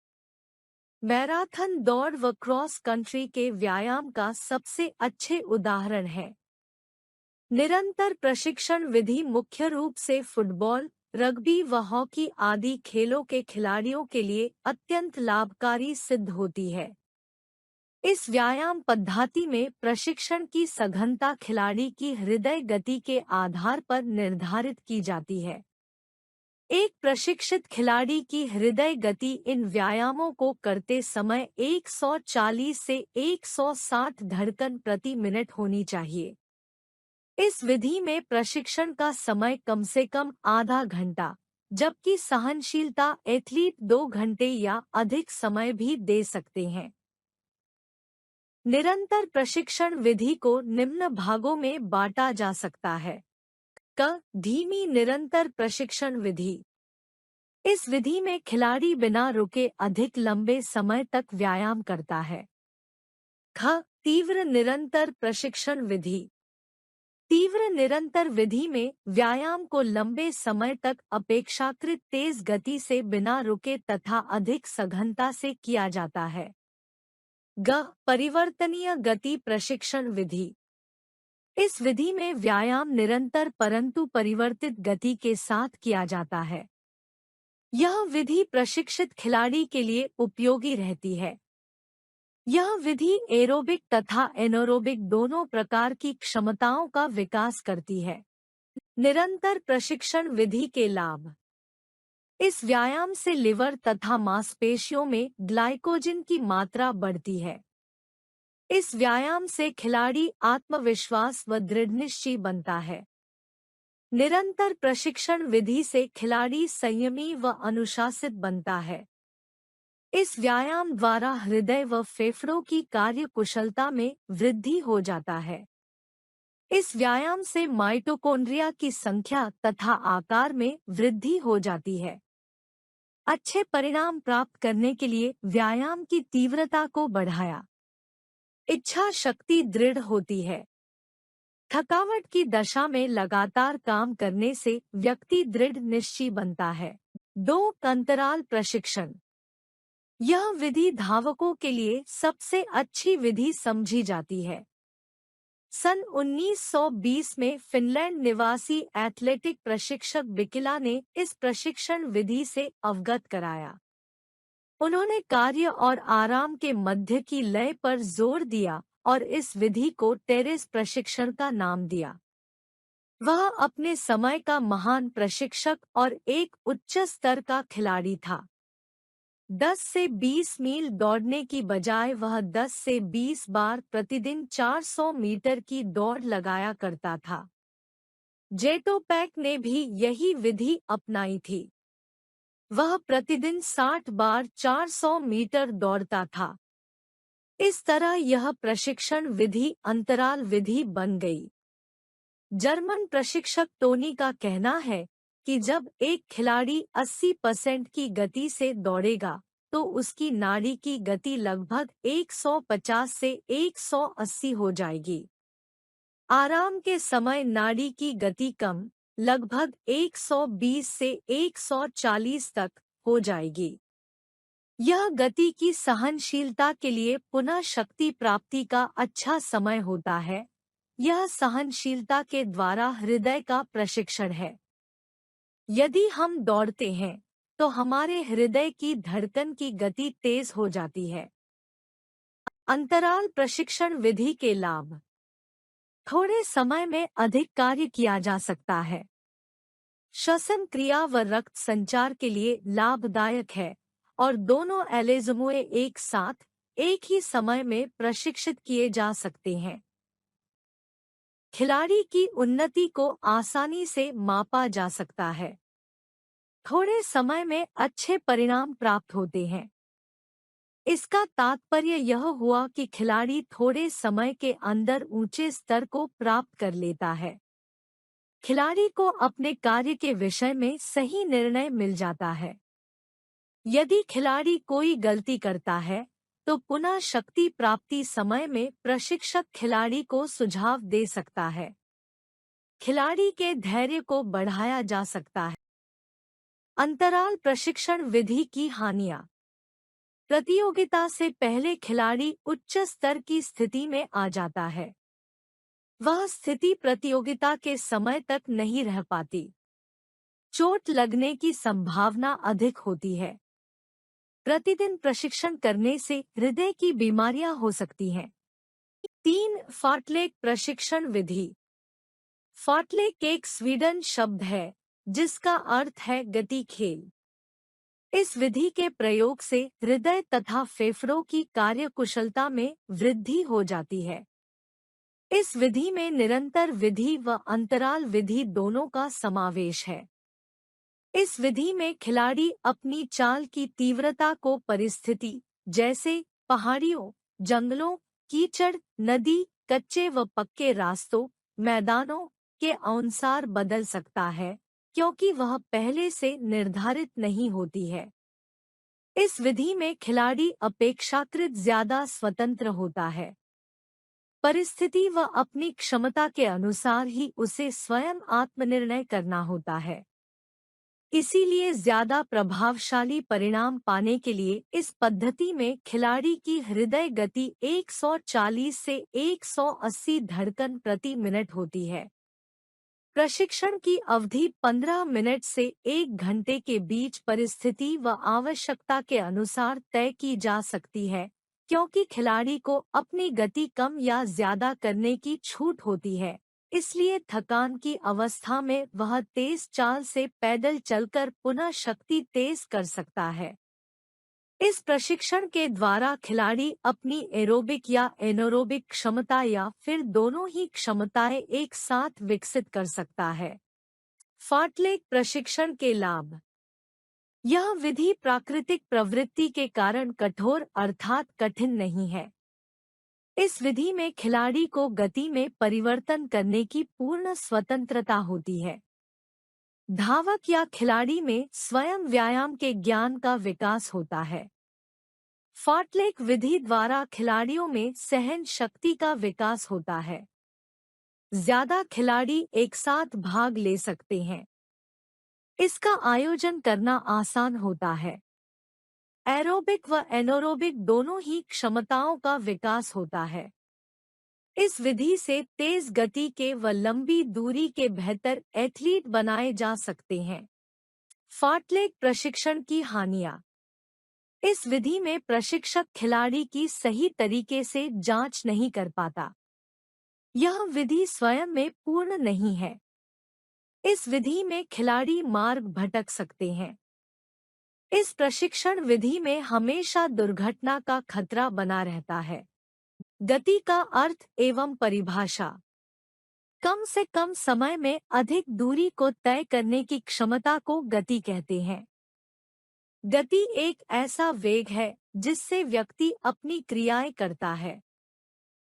मैराथन दौड़ व क्रॉस कंट्री के व्यायाम का सबसे अच्छे उदाहरण है। निरंतर प्रशिक्षण विधि मुख्य रूप से फुटबॉल, रग्बी व हॉकी आदि खेलों के खिलाड़ियों के लिए अत्यंत लाभकारी सिद्ध होती है। इस व्यायाम पद्धति में प्रशिक्षण की सघनता खिलाड़ी की हृदय गति के आधार पर निर्धारित की जाती है। एक प्रशिक्षित खिलाड़ी की हृदय गति इन व्यायामों को करते समय 140 से 160 धड़कन प्रति मिनट होनी चाहिए। इस विधि में प्रशिक्षण का समय कम से कम आधा घंटा, जबकि सहनशीलता एथलीट 2 घंटे या अधिक समय भी दे सकते हैं। निरंतर प्रशिक्षण विधि को निम्न भागों में बांटा जा सकता है। क धीमी निरंतर प्रशिक्षण विधि। इस विधि में खिलाड़ी बिना रुके अधिक लंबे समय तक व्यायाम करता है। ख तीव्र निरंतर प्रशिक्षण विधि। तीव्र निरंतर विधि में व्यायाम को लंबे समय तक अपेक्षाकृत तेज गति से बिना रुके तथा अधिक सघनता से किया जाता है। ग परिवर्तनीय गति प्रशिक्षण विधि। इस विधि में व्यायाम निरंतर परंतु परिवर्तित गति के साथ किया जाता है। यह विधि प्रशिक्षित खिलाड़ी के लिए उपयोगी रहती है। यह विधि एरोबिक तथा एनारोबिक दोनों प्रकार की क्षमताओं का विकास करती है। निरंतर प्रशिक्षण विधि के लाभ। इस व्यायाम से लिवर तथा मांसपेशियों में ग्लाइकोजन की मात्रा बढ़ती है। इस व्यायाम से खिलाड़ी आत्मविश्वास व दृढ़निश्चयी बनता है। निरंतर प्रशिक्षण विधि से खिलाड़ी संयमी व अनुशासित बनता है। इस व्यायाम द्वारा हृदय व फेफड़ों की कार्यकुशलता में वृद्धि हो जाता है। इस व्यायाम से माइटोकॉन्ड्रिया की संख्या तथा आकार में वृद्धि हो जाती है। अच्छे परिणाम प्राप्त करने के लिए व्यायाम की तीव्रता को बढ़ाया। इच्छा शक्ति दृढ़ होती है। थकावट की दशा में लगातार काम करने से व्यक्ति दृढ़ निश्चयी बनता है। 2 अंतराल प्रशिक्षण। यह विधि धावकों के लिए सबसे अच्छी विधि समझी जाती है। सन 1920 में फिनलैंड निवासी एथलेटिक प्रशिक्षक बिकिला ने इस प्रशिक्षण विधि से अवगत कराया। उन्होंने कार्य और आराम के मध्य की लय पर जोर दिया और इस विधि को टेरेस प्रशिक्षण का नाम दिया। वह अपने समय का महान प्रशिक्षक और एक उच्च स्तर का खिलाड़ी था। 10 से 20 मील दौड़ने की बजाय वह 10 से 20 बार प्रतिदिन 400 मीटर की दौड़ लगाया करता था। जेटोपैक ने भी यही विधि अपनाई थी। वह प्रतिदिन 60 बार 400 मीटर दौड़ता था। इस तरह यह प्रशिक्षण विधि अंतराल विधि बन गई। जर्मन प्रशिक्षक टोनी का कहना है कि जब एक खिलाड़ी 80% की गति से दौड़ेगा तो उसकी नाड़ी की गति लगभग 150 से 180 हो जाएगी। आराम के समय नाड़ी की गति कम, लगभग 120 से 140 तक हो जाएगी। यह गति की सहनशीलता के लिए पुनः शक्ति प्राप्ति का अच्छा समय होता है। यह सहनशीलता के द्वारा हृदय का प्रशिक्षण है। यदि हम दौड़ते हैं तो हमारे हृदय की धड़कन की गति तेज हो जाती है। अंतराल प्रशिक्षण विधि के लाभ। थोड़े समय में अधिक कार्य किया जा सकता है। श्वसन क्रिया व रक्त संचार के लिए लाभदायक है और दोनों एलेजमुए एक साथ एक ही समय में प्रशिक्षित किए जा सकते हैं। खिलाड़ी की उन्नति को आसानी से मापा जा सकता है। थोड़े समय में अच्छे परिणाम प्राप्त होते हैं। इसका तात्पर्य यह हुआ कि खिलाड़ी थोड़े समय के अंदर ऊंचे स्तर को प्राप्त कर लेता है। खिलाड़ी को अपने कार्य के विषय में सही निर्णय मिल जाता है। यदि खिलाड़ी कोई गलती करता है तो पुनः शक्ति प्राप्ति समय में प्रशिक्षक खिलाड़ी को सुझाव दे सकता है। खिलाड़ी के धैर्य को बढ़ाया जा सकता है। अंतराल प्रशिक्षण विधि की हानियां। प्रतियोगिता से पहले खिलाड़ी उच्च स्तर की स्थिति में आ जाता है। वह स्थिति प्रतियोगिता के समय तक नहीं रह पाती। चोट लगने की संभावना अधिक होती है। प्रतिदिन प्रशिक्षण करने से हृदय की बीमारियां हो सकती हैं। 3 फार्टलेक प्रशिक्षण विधि। फार्टलेक एक स्वीडन शब्द है जिसका अर्थ है गति खेल। इस विधि के प्रयोग से हृदय तथा फेफड़ों की कार्यकुशलता में वृद्धि हो जाती है। इस विधि में निरंतर विधि व अंतराल विधि दोनों का समावेश है। इस विधि में खिलाड़ी अपनी चाल की तीव्रता को परिस्थिति जैसे पहाड़ियों, जंगलों, कीचड़, नदी, कच्चे व पक्के रास्तों, मैदानों के अनुसार बदल सकता है, क्योंकि वह पहले से निर्धारित नहीं होती है। इस विधि में खिलाड़ी अपेक्षाकृत ज्यादा स्वतंत्र होता है। परिस्थिति व अपनी क्षमता के अनुसार ही उसे स्वयं आत्मनिर्णय करना होता है। इसीलिए ज्यादा प्रभावशाली परिणाम पाने के लिए इस पद्धति में खिलाड़ी की हृदय गति 140 से 180 धड़कन प्रति मिनट होती है। प्रशिक्षण की अवधि 15 मिनट से 1 घंटे के बीच परिस्थिति व आवश्यकता के अनुसार तय की जा सकती है, क्योंकि खिलाड़ी को अपनी गति कम या ज्यादा करने की छूट होती है। इसलिए थकान की अवस्था में वह तेज चाल से पैदल चलकर पुनः शक्ति तेज कर सकता है। इस प्रशिक्षण के द्वारा खिलाड़ी अपनी एरोबिक या एनोरोबिक क्षमता या फिर दोनों ही क्षमताएं एक साथ विकसित कर सकता है। फार्टलेक प्रशिक्षण के लाभ। यह विधि प्राकृतिक प्रवृत्ति के कारण कठोर अर्थात कठिन नहीं है। इस विधि में खिलाड़ी को गति में परिवर्तन करने की पूर्ण स्वतंत्रता होती है। धावक या खिलाड़ी में स्वयं व्यायाम के ज्ञान का विकास होता है। फार्टलेक विधि द्वारा खिलाड़ियों में सहन शक्ति का विकास होता है। ज्यादा खिलाड़ी एक साथ भाग ले सकते हैं। इसका आयोजन करना आसान होता है। एरोबिक व एनोरोबिक दोनों ही क्षमताओं का विकास होता है। इस विधि से तेज गति के व लंबी दूरी के बेहतर एथलीट बनाए जा सकते हैं। फार्टलेक प्रशिक्षण की हानियां। इस विधि में प्रशिक्षक खिलाड़ी की सही तरीके से जांच नहीं कर पाता। यह विधि स्वयं में पूर्ण नहीं है। इस विधि में खिलाड़ी मार्ग भटक सकते हैं। इस प्रशिक्षण विधि में हमेशा दुर्घटना का खतरा बना रहता है। गति का अर्थ एवं परिभाषा। कम से कम समय में अधिक दूरी को तय करने की क्षमता को गति कहते हैं। गति एक ऐसा वेग है जिससे व्यक्ति अपनी क्रियाएं करता है।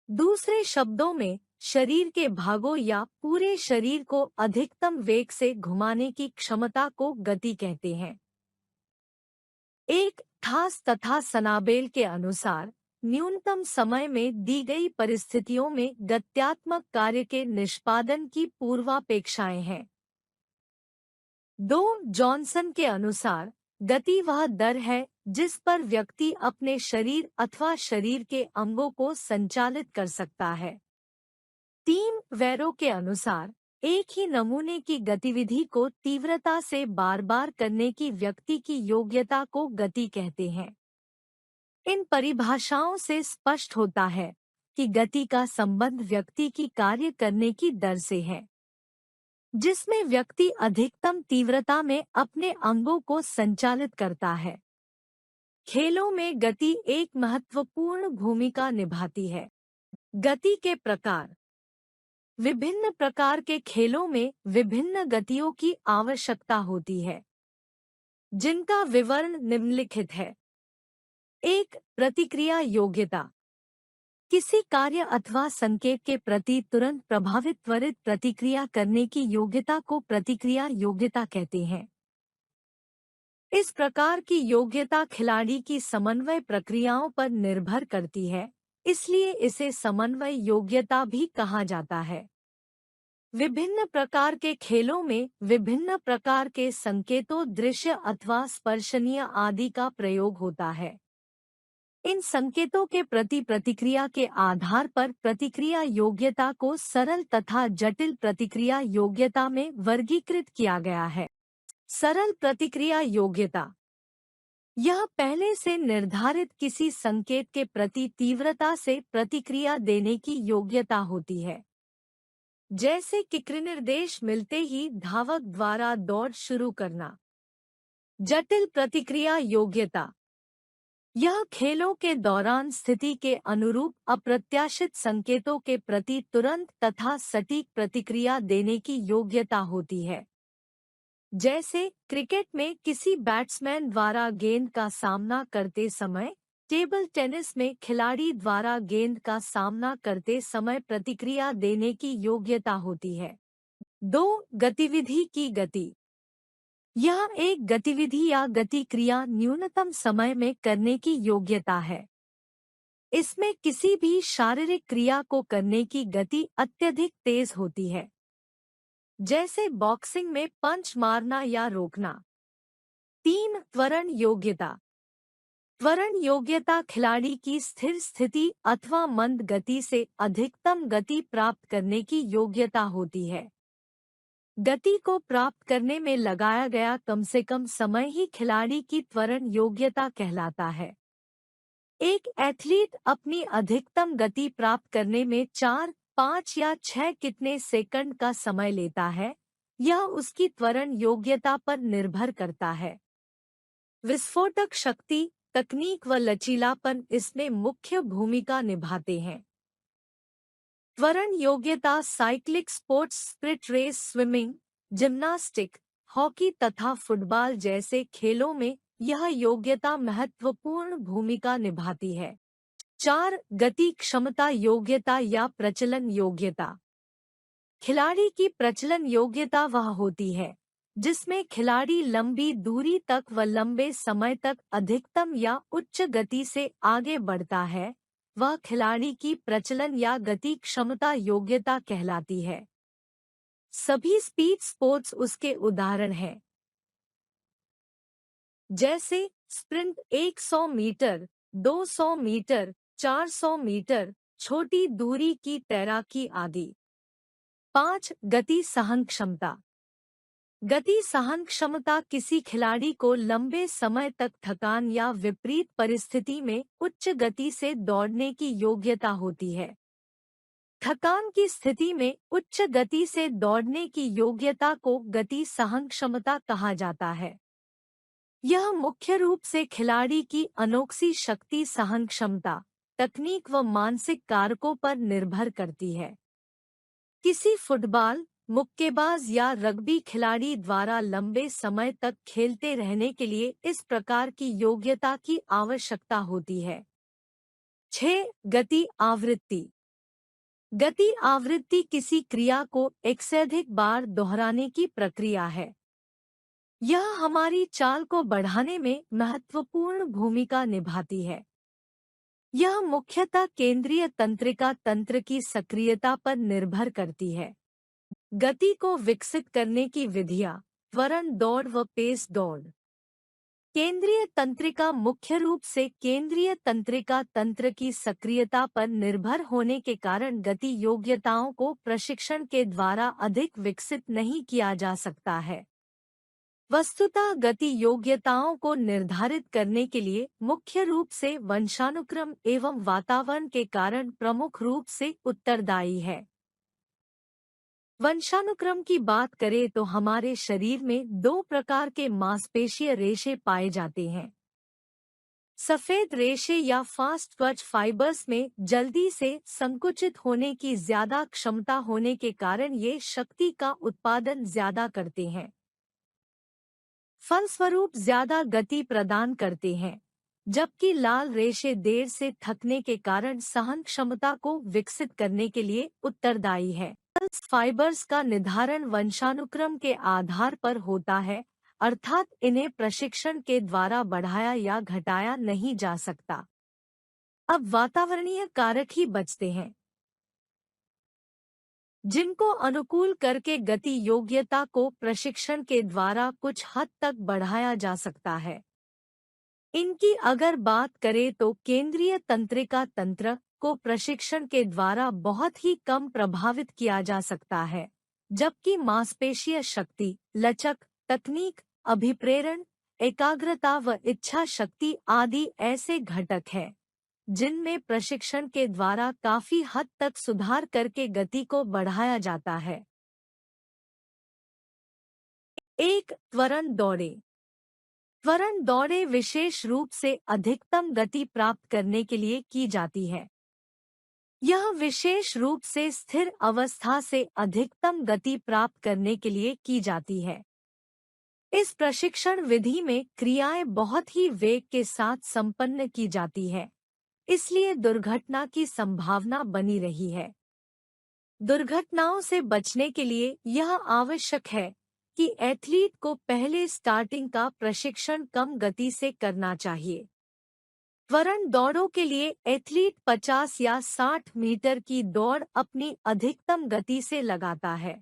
दूसरे शब्दों में शरीर के भागों या पूरे शरीर को अधिकतम वेग से घुमाने की क्षमता को गति कहते हैं। एक थास तथा सनाबेल के अनुसार न्यूनतम समय में दी गई परिस्थितियों में गत्यात्मक कार्य के निष्पादन की पूर्वापेक्षाएं हैं। 2 जॉनसन के अनुसार गति वह दर है जिस पर व्यक्ति अपने शरीर अथवा शरीर के अंगों को संचालित कर सकता है। 3 वैरो के अनुसार एक ही नमूने की गतिविधि को तीव्रता से बार बार करने की व्यक्ति की योग्यता को गति कहते हैं। इन परिभाषाओं से स्पष्ट होता है कि गति का संबंध व्यक्ति की कार्य करने की दर से है, जिसमें व्यक्ति अधिकतम तीव्रता में अपने अंगों को संचालित करता है। खेलों में गति एक महत्वपूर्ण भूमिका निभाती है। गति के प्रकार। विभिन्न प्रकार के खेलों में विभिन्न गतियों की आवश्यकता होती है, जिनका विवरण निम्नलिखित है। 1 प्रतिक्रिया योग्यता। किसी कार्य अथवा संकेत के प्रति तुरंत प्रभावित त्वरित प्रतिक्रिया करने की योग्यता को प्रतिक्रिया योग्यता कहते हैं। इस प्रकार की योग्यता खिलाड़ी की समन्वय प्रक्रियाओं पर निर्भर करती है, इसलिए इसे समन्वय योग्यता भी कहा जाता है। विभिन्न प्रकार के खेलों में विभिन्न प्रकार के संकेतों, दृश्य अथवा स्पर्शनीय आदि का प्रयोग होता है। इन संकेतों के प्रति प्रतिक्रिया के आधार पर प्रतिक्रिया योग्यता को सरल तथा जटिल प्रतिक्रिया योग्यता में वर्गीकृत किया गया है। सरल प्रतिक्रिया योग्यता। यह पहले से निर्धारित किसी संकेत के प्रति तीव्रता से प्रतिक्रिया देने की योग्यता होती है। जैसे किक्रनिर्देश मिलते ही धावक द्वारा दौड़ शुरू करना। जटिल प्रतिक्रिया योग्यता। यह खेलों के दौरान स्थिति के अनुरूप अप्रत्याशित संकेतों के प्रति तुरंत तथा सटीक प्रतिक्रिया देने की योग्यता होती है। जैसे क्रिकेट में किसी बैट्समैन द्वारा गेंद का सामना करते समय, टेबल टेनिस में खिलाड़ी द्वारा गेंद का सामना करते समय प्रतिक्रिया देने की योग्यता होती है। 2. गतिविधि की गति। यह एक गतिविधि या गति क्रिया न्यूनतम समय में करने की योग्यता है। इसमें किसी भी शारीरिक क्रिया को करने की गति अत्यधिक तेज होती है। जैसे बॉक्सिंग में पंच मारना या रोकना। 3. त्वरण योग्यता। त्वरण योग्यता खिलाड़ी की स्थिर स्थिति अथवा मंद गति से अधिकतम गति प्राप्त करने की योग्यता होती है। गति को प्राप्त करने में लगाया गया कम से कम समय ही खिलाड़ी की त्वरण योग्यता कहलाता है। एक एथलीट अपनी अधिकतम गति प्राप्त करने में 4, 5 या 6 कितने सेकंड का समय लेता है, यह उसकी त्वरण योग्यता पर निर्भर करता है। विस्फोटक शक्ति, तकनीक व लचीलापन इसमें मुख्य भूमिका निभाते हैं। त्वरण योग्यता cyclic sports, sprint race, swimming, gymnastic, hockey तथा फुटबॉल जैसे खेलों में यह योग्यता महत्वपूर्ण भूमिका निभाती है। 4. गति क्षमता योग्यता या प्रचलन योग्यता। खिलाड़ी की प्रचलन योग्यता वह होती है जिसमें खिलाड़ी लंबी दूरी तक व लंबे समय तक अधिकतम या उच्च गति से आगे बढ़ता है, वह खिलाड़ी की प्रचलन या गति क्षमता योग्यता कहलाती है। सभी स्पीड स्पोर्ट्स उसके उदाहरण हैं। जैसे स्प्रिंट 100 मीटर, 200 मीटर, 400 मीटर, छोटी दूरी की तैराकी आदि। 5. गति सहन क्षमता। गति सहन क्षमता किसी खिलाड़ी को लंबे समय तक थकान या विपरीत परिस्थिति में उच्च गति से दौड़ने की योग्यता होती है। थकान की स्थिति में उच्च गति से दौड़ने की योग्यता को गति सहन क्षमता कहा जाता है। यह मुख्य रूप से खिलाड़ी की अनोखी शक्ति, सहन क्षमता, तकनीक व मानसिक कारकों पर निर्भर करती है। किसी फुटबॉल, मुक्केबाज या रग्बी खिलाड़ी द्वारा लंबे समय तक खेलते रहने के लिए इस प्रकार की योग्यता की आवश्यकता होती है। 6. गति आवृत्ति। गति आवृत्ति किसी क्रिया को एक से अधिक बार दोहराने की प्रक्रिया है। यह हमारी चाल को बढ़ाने में महत्वपूर्ण भूमिका निभाती है। यह मुख्यतः केंद्रीय तंत्रिका तंत्र की सक्रियता पर निर्भर करती है। गति को विकसित करने की विधियां, त्वरण दौड़ व पेस दौड़। केंद्रीय तंत्रिका मुख्य रूप से केंद्रीय तंत्रिका तंत्र की सक्रियता पर निर्भर होने के कारण गति योग्यताओं को प्रशिक्षण के द्वारा अधिक विकसित नहीं किया जा सकता है। वस्तुतः गति योग्यताओं को निर्धारित करने के लिए मुख्य रूप से वंशानुक्रम एवं वातावरण के कारण प्रमुख रूप से उत्तरदायी है। वंशानुक्रम की बात करें तो हमारे शरीर में 2 प्रकार के मांसपेशीय रेशे पाए जाते हैं। सफेद रेशे या फास्ट ट्विच फाइबर्स में जल्दी से संकुचित होने की ज्यादा क्षमता होने के कारण ये शक्ति का उत्पादन ज्यादा करते हैं, फलस्वरूप ज्यादा गति प्रदान करते हैं, जबकि लाल रेशे देर से थकने के कारण सहन क्षमता को विकसित करने के लिए उत्तरदायी है। फाइबर्स का निर्धारण वंशानुक्रम के आधार पर होता है, अर्थात इन्हें प्रशिक्षण के द्वारा बढ़ाया या घटाया नहीं जा सकता। अब वातावरणीय कारक ही बचते हैं, जिनको अनुकूल करके गति योग्यता को प्रशिक्षण के द्वारा कुछ हद तक बढ़ाया जा सकता है। इनकी अगर बात करें तो केंद्रीय तंत्रिका तंत्र को प्रशिक्षण के द्वारा बहुत ही कम प्रभावित किया जा सकता है, जबकि मांसपेशीय शक्ति, लचक, तकनीक, अभिप्रेरण, एकाग्रता व इच्छा शक्ति आदि ऐसे घटक हैं जिनमें प्रशिक्षण के द्वारा काफी हद तक सुधार करके गति को बढ़ाया जाता है। एक, त्वरण दौड़े। त्वरण दौड़े विशेष रूप से अधिकतम गति प्राप्त करने के लिए की जाती है। यह विशेष रूप से स्थिर अवस्था से अधिकतम गति प्राप्त करने के लिए की जाती है। इस प्रशिक्षण विधि में क्रियाएं बहुत ही वेग के साथ संपन्न की जाती है, इसलिए दुर्घटना की संभावना बनी रही है। दुर्घटनाओं से बचने के लिए यह आवश्यक है कि एथलीट को पहले स्टार्टिंग का प्रशिक्षण कम गति से करना चाहिए। त्वरण दौड़ों के लिए एथलीट 50 या 60 मीटर की दौड़ अपनी अधिकतम गति से लगाता है।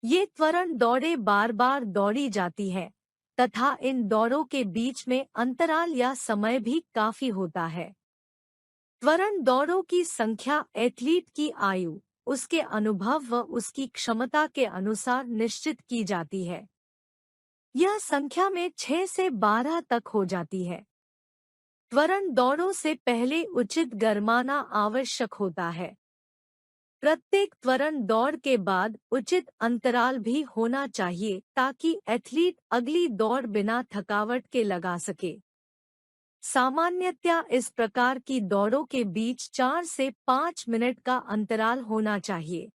ये त्वरण दौड़ें बार बार दौड़ी जाती है तथा इन दौड़ों के बीच में अंतराल या समय भी काफी होता है। त्वरण दौड़ों की संख्या एथलीट की आयु, उसके अनुभव व उसकी क्षमता के अनुसार निश्चित की जाती है। यह संख्या में 6 से 12 तक हो जाती है। त्वरण दौड़ों से पहले उचित गरमाना आवश्यक होता है। प्रत्येक त्वरण दौड़ के बाद उचित अंतराल भी होना चाहिए ताकि एथलीट अगली दौड़ बिना थकावट के लगा सके। सामान्यतया इस प्रकार की दौड़ों के बीच 4 से 5 मिनट का अंतराल होना चाहिए।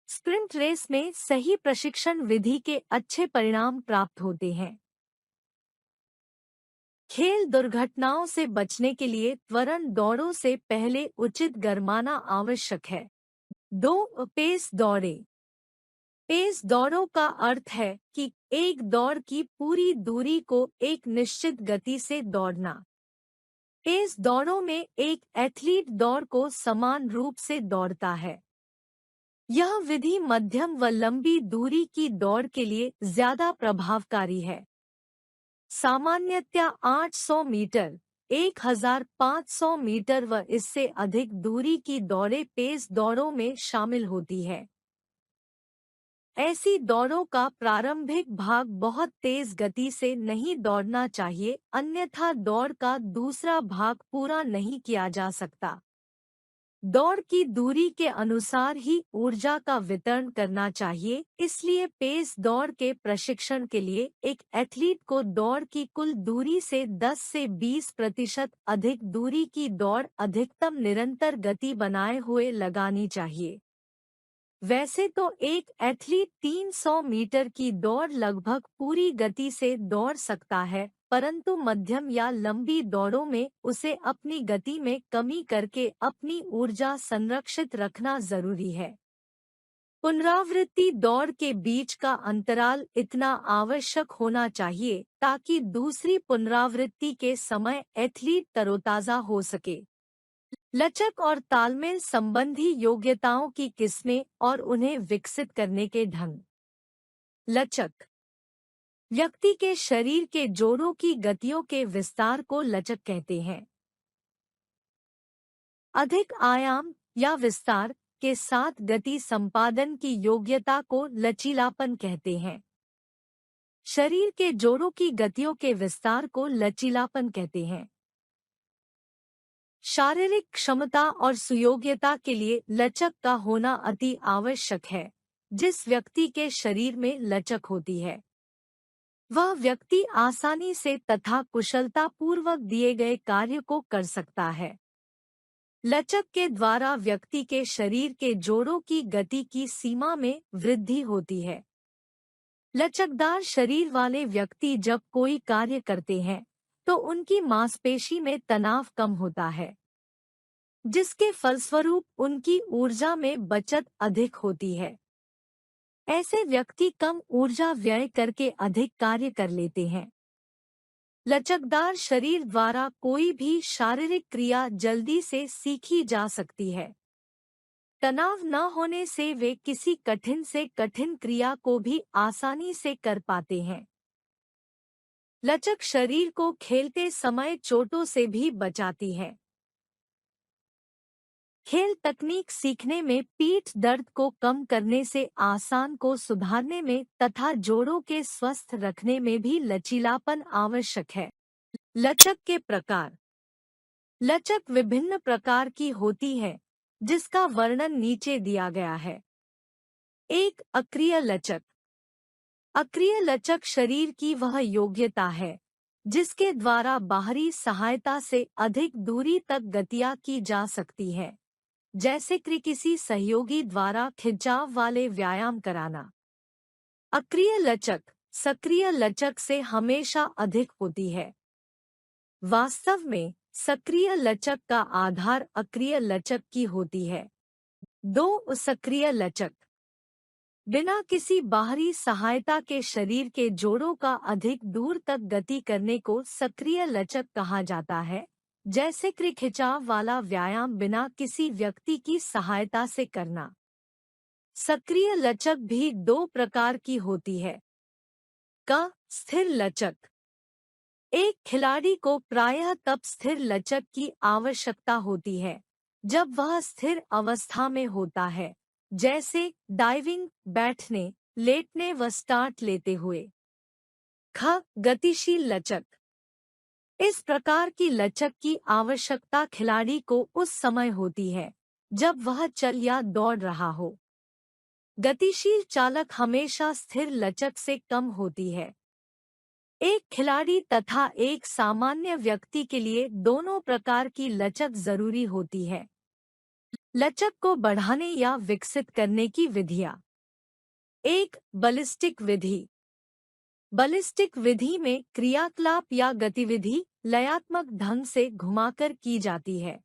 स्प्रिंट रेस में सही प्रशिक्षण विधि के अच्छे परिणाम प्राप्त होते हैं। खेल दुर्घटनाओं से बचने के लिए त्वरण दौड़ों से पहले उचित गरमाना आवश्यक है। 2, पेस दौड़े। पेस दौड़ों का अर्थ है कि एक दौड़ की पूरी दूरी को एक निश्चित गति से दौड़ना। पेस दौड़ों में एक एथलीट दौड़ को समान रूप से दौड़ता है। यह विधि मध्यम व लंबी दूरी की दौड़ के लिए ज्यादा प्रभावकारी है। सामान्यतया 800 मीटर, 1500 मीटर व इससे अधिक दूरी की दौड़ें पेस दौड़ों में शामिल होती है। ऐसी दौड़ों का प्रारंभिक भाग बहुत तेज गति से नहीं दौड़ना चाहिए, अन्यथा दौड़ का दूसरा भाग पूरा नहीं किया जा सकता। दौड़ की दूरी के अनुसार ही ऊर्जा का वितरण करना चाहिए, इसलिए पेस दौड़ के प्रशिक्षण के लिए एक एथलीट को दौड़ की कुल दूरी से 10 से 20% अधिक दूरी की दौड़ अधिकतम निरंतर गति बनाए हुए लगानी चाहिए। वैसे तो एक एथलीट 300 मीटर की दौड़ लगभग पूरी गति से दौड़ सकता है, परंतु मध्यम या लंबी दौड़ों में उसे अपनी गति में कमी करके अपनी ऊर्जा संरक्षित रखना जरूरी है। पुनरावृत्ति दौड़ के बीच का अंतराल इतना आवश्यक होना चाहिए ताकि दूसरी पुनरावृत्ति के समय एथलीट तरोताजा हो सके। लचक और तालमेल संबंधी योग्यताओं की किस्में और उन्हें विकसित करने के ढंग। लचक व्यक्ति के शरीर के जोड़ों की गतियों के विस्तार को लचक कहते हैं। अधिक आयाम या विस्तार के साथ गति संपादन की योग्यता को लचीलापन कहते हैं। शरीर के जोड़ों की गतियों के विस्तार को लचीलापन कहते हैं। शारीरिक क्षमता और सुयोग्यता के लिए लचक का होना अति आवश्यक है। जिस व्यक्ति के शरीर में लचक होती है, वह व्यक्ति आसानी से तथा कुशलता पूर्वक दिए गए कार्य को कर सकता है। लचक के द्वारा व्यक्ति के शरीर के जोड़ों की गति की सीमा में वृद्धि होती है। लचकदार शरीर वाले व्यक्ति जब कोई कार्य करते हैं तो उनकी मांसपेशी में तनाव कम होता है, जिसके फलस्वरूप उनकी ऊर्जा में बचत अधिक होती है। ऐसे व्यक्ति कम ऊर्जा व्यय करके अधिक कार्य कर लेते हैं। लचकदार शरीर द्वारा कोई भी शारीरिक क्रिया जल्दी से सीखी जा सकती है। तनाव न होने से वे किसी कठिन से कठिन क्रिया को भी आसानी से कर पाते हैं। लचक शरीर को खेलते समय चोटों से भी बचाती है। खेल तकनीक सीखने में पीठ दर्द को कम करने से आसान को सुधारने में तथा जोड़ों के स्वस्थ रखने में भी लचीलापन आवश्यक है। लचक के प्रकार। लचक विभिन्न प्रकार की होती है, जिसका वर्णन नीचे दिया गया है। एक, अक्रिय लचक। अक्रिय लचक शरीर की वह योग्यता है जिसके द्वारा बाहरी सहायता से अधिक दूरी तक गतियां की जा सकती है, जैसे कि किसी सहयोगी द्वारा खिंचाव वाले व्यायाम कराना। अक्रिय लचक सक्रिय लचक से हमेशा अधिक होती है। वास्तव में सक्रिय लचक का आधार अक्रिय लचक की होती है। दो, सक्रिय लचक। बिना किसी बाहरी सहायता के शरीर के जोड़ों का अधिक दूर तक गति करने को सक्रिय लचक कहा जाता है, जैसे कि खिंचाव वाला व्यायाम बिना किसी व्यक्ति की सहायता से करना। सक्रिय लचक भी दो प्रकार की होती है। क, स्थिर लचक। एक खिलाड़ी को प्रायः तब स्थिर लचक की आवश्यकता होती है जब वह स्थिर अवस्था में होता है, जैसे डाइविंग, बैठने, लेटने व स्टार्ट लेते हुए। ख, गतिशील लचक। इस प्रकार की लचक की आवश्यकता खिलाड़ी को उस समय होती है जब वह चल या दौड़ रहा हो। गतिशील चालक हमेशा स्थिर लचक से कम होती है। एक खिलाड़ी तथा एक सामान्य व्यक्ति के लिए दोनों प्रकार की लचक जरूरी होती है। लचक को बढ़ाने या विकसित करने की विधियां। एक, बलिस्टिक विधि। बलिस्टिक विधि में क्रियाकलाप या गतिविधि लयात्मक ढंग से घुमाकर की जाती है।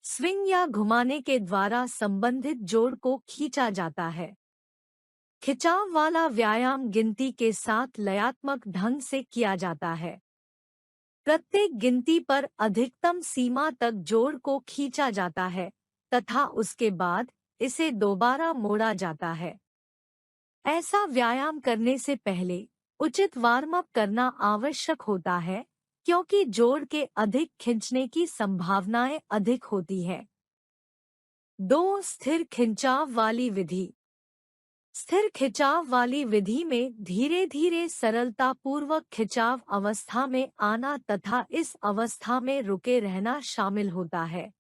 स्विंग या घुमाने के द्वारा संबंधित जोड़ को खींचा जाता है। खिंचाव वाला व्यायाम गिनती के साथ लयात्मक ढंग से किया जाता है। प्रत्येक गिनती पर अधिकतम सीमा तक जोड़ को खींचा जाता है तथा उसके बाद इसे दोबारा मोड़ा जाता है। ऐसा व्यायाम करने से पहले उचित वार्म अप करना आवश्यक होता है, क्योंकि जोड़ के अधिक खींचने की संभावनाएं अधिक होती है। दो, स्थिर खिंचाव वाली विधि। स्थिर खिंचाव वाली विधि में धीरे धीरे सरलता पूर्वक खिंचाव अवस्था में आना तथा इस अवस्था में रुके रहना शामिल होता है।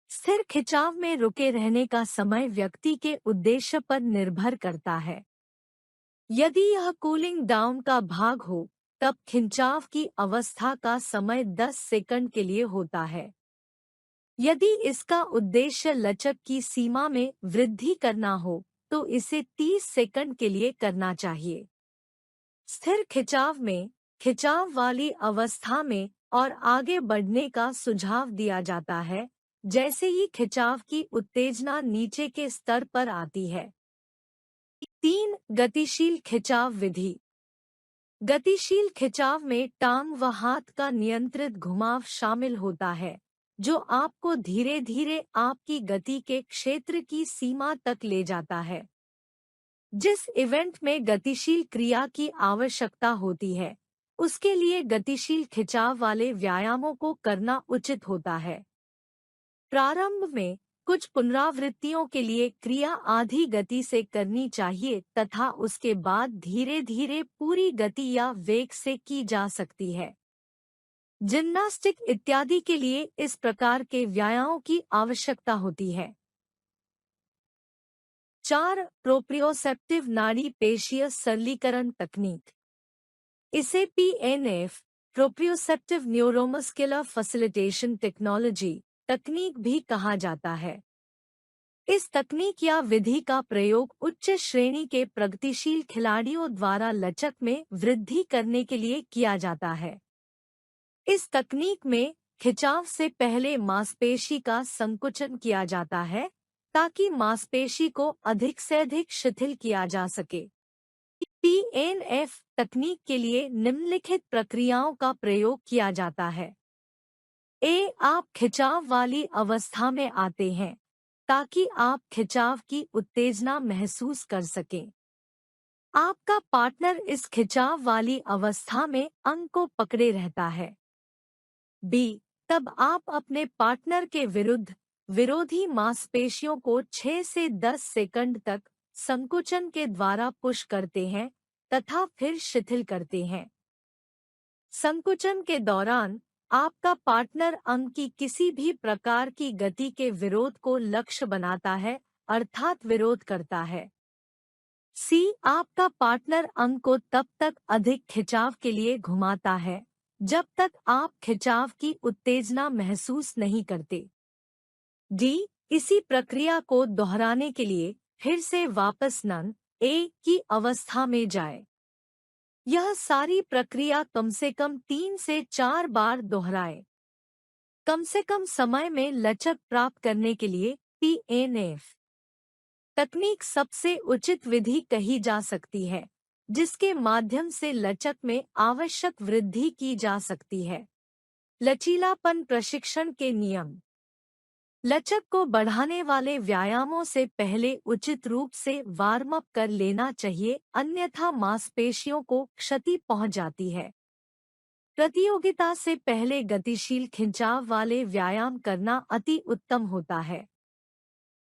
स्थिर खिंचाव में रुके रहने का समय व्यक्ति के उद्देश्य पर निर्भर करता है। यदि यह कूलिंग डाउन का भाग हो, तब खिंचाव की अवस्था का समय 10 सेकंड के लिए होता है। यदि इसका उद्देश्य लचक की सीमा में वृद्धि करना हो, तो इसे 30 सेकंड के लिए करना चाहिए। स्थिर खिंचाव में खिंचाव वाली अवस्था में और आगे बढ़ने का सुझाव दिया जाता है जैसे ही खिंचाव की उत्तेजना नीचे के स्तर पर आती है। तीन, गतिशील खिंचाव विधि। गतिशील खिंचाव में टांग व हाथ का नियंत्रित घुमाव शामिल होता है, जो आपको धीरे धीरे आपकी गति के क्षेत्र की सीमा तक ले जाता है। जिस इवेंट में गतिशील क्रिया की आवश्यकता होती है, उसके लिए गतिशील खिंचाव वाले व्यायामों को करना उचित होता है। प्रारंभ में कुछ पुनरावृत्तियों के लिए क्रिया आधी गति से करनी चाहिए तथा उसके बाद धीरे धीरे पूरी गति या वेग से की जा सकती है। जिम्नास्टिक इत्यादि के लिए इस प्रकार के व्यायामों की आवश्यकता होती है। 4, प्रोप्रियोसेप्टिव नाड़ी पेशीय सरलीकरण तकनीक। इसे PNF proprioceptive neuromuscular facilitation technology तकनीक भी कहा जाता है। इस तकनीक या विधि का प्रयोग उच्च श्रेणी के प्रगतिशील खिलाड़ियों द्वारा लचक में वृद्धि करने के लिए किया जाता है। इस तकनीक में खिंचाव से पहले मांसपेशी का संकुचन किया जाता है ताकि मांसपेशी को अधिक से अधिक शिथिल किया जा सके। PNF तकनीक के लिए निम्नलिखित प्रक्रियाओं का प्रयोग किया जाता है। ए, आप खिंचाव वाली अवस्था में आते हैं ताकि आप खिंचाव की उत्तेजना महसूस कर सकें। आपका पार्टनर इस खिंचाव वाली अवस्था में अंग को पकड़े रहता है। बी, तब आप अपने पार्टनर के विरुद्ध विरोधी मांसपेशियों को 6 से 10 सेकंड तक संकुचन के द्वारा पुश करते हैं तथा फिर शिथिल करते हैं। संकुचन के दौरान आपका पार्टनर अंग की किसी भी प्रकार की गति के विरोध को लक्ष्य बनाता है, अर्थात विरोध करता है। आपका पार्टनर अंग को तब तक अधिक खिंचाव के लिए घुमाता है जब तक आप खिंचाव की उत्तेजना महसूस नहीं करते। इसी प्रक्रिया को दोहराने के लिए फिर से वापस नन ए की अवस्था में जाए। यह सारी प्रक्रिया कम से कम 3 से 4 बार दोहराए। कम से कम समय में लचक प्राप्त करने के लिए TNF तकनीक सबसे उचित विधि कही जा सकती है, जिसके माध्यम से लचक में आवश्यक वृद्धि की जा सकती है। लचीलापन प्रशिक्षण के नियम। लचक को बढ़ाने वाले व्यायामों से पहले उचित रूप से वार्म अप कर लेना चाहिए, अन्यथा मांसपेशियों को क्षति पहुंच जाती है। प्रतियोगिता से पहले गतिशील खिंचाव वाले व्यायाम करना अति उत्तम होता है।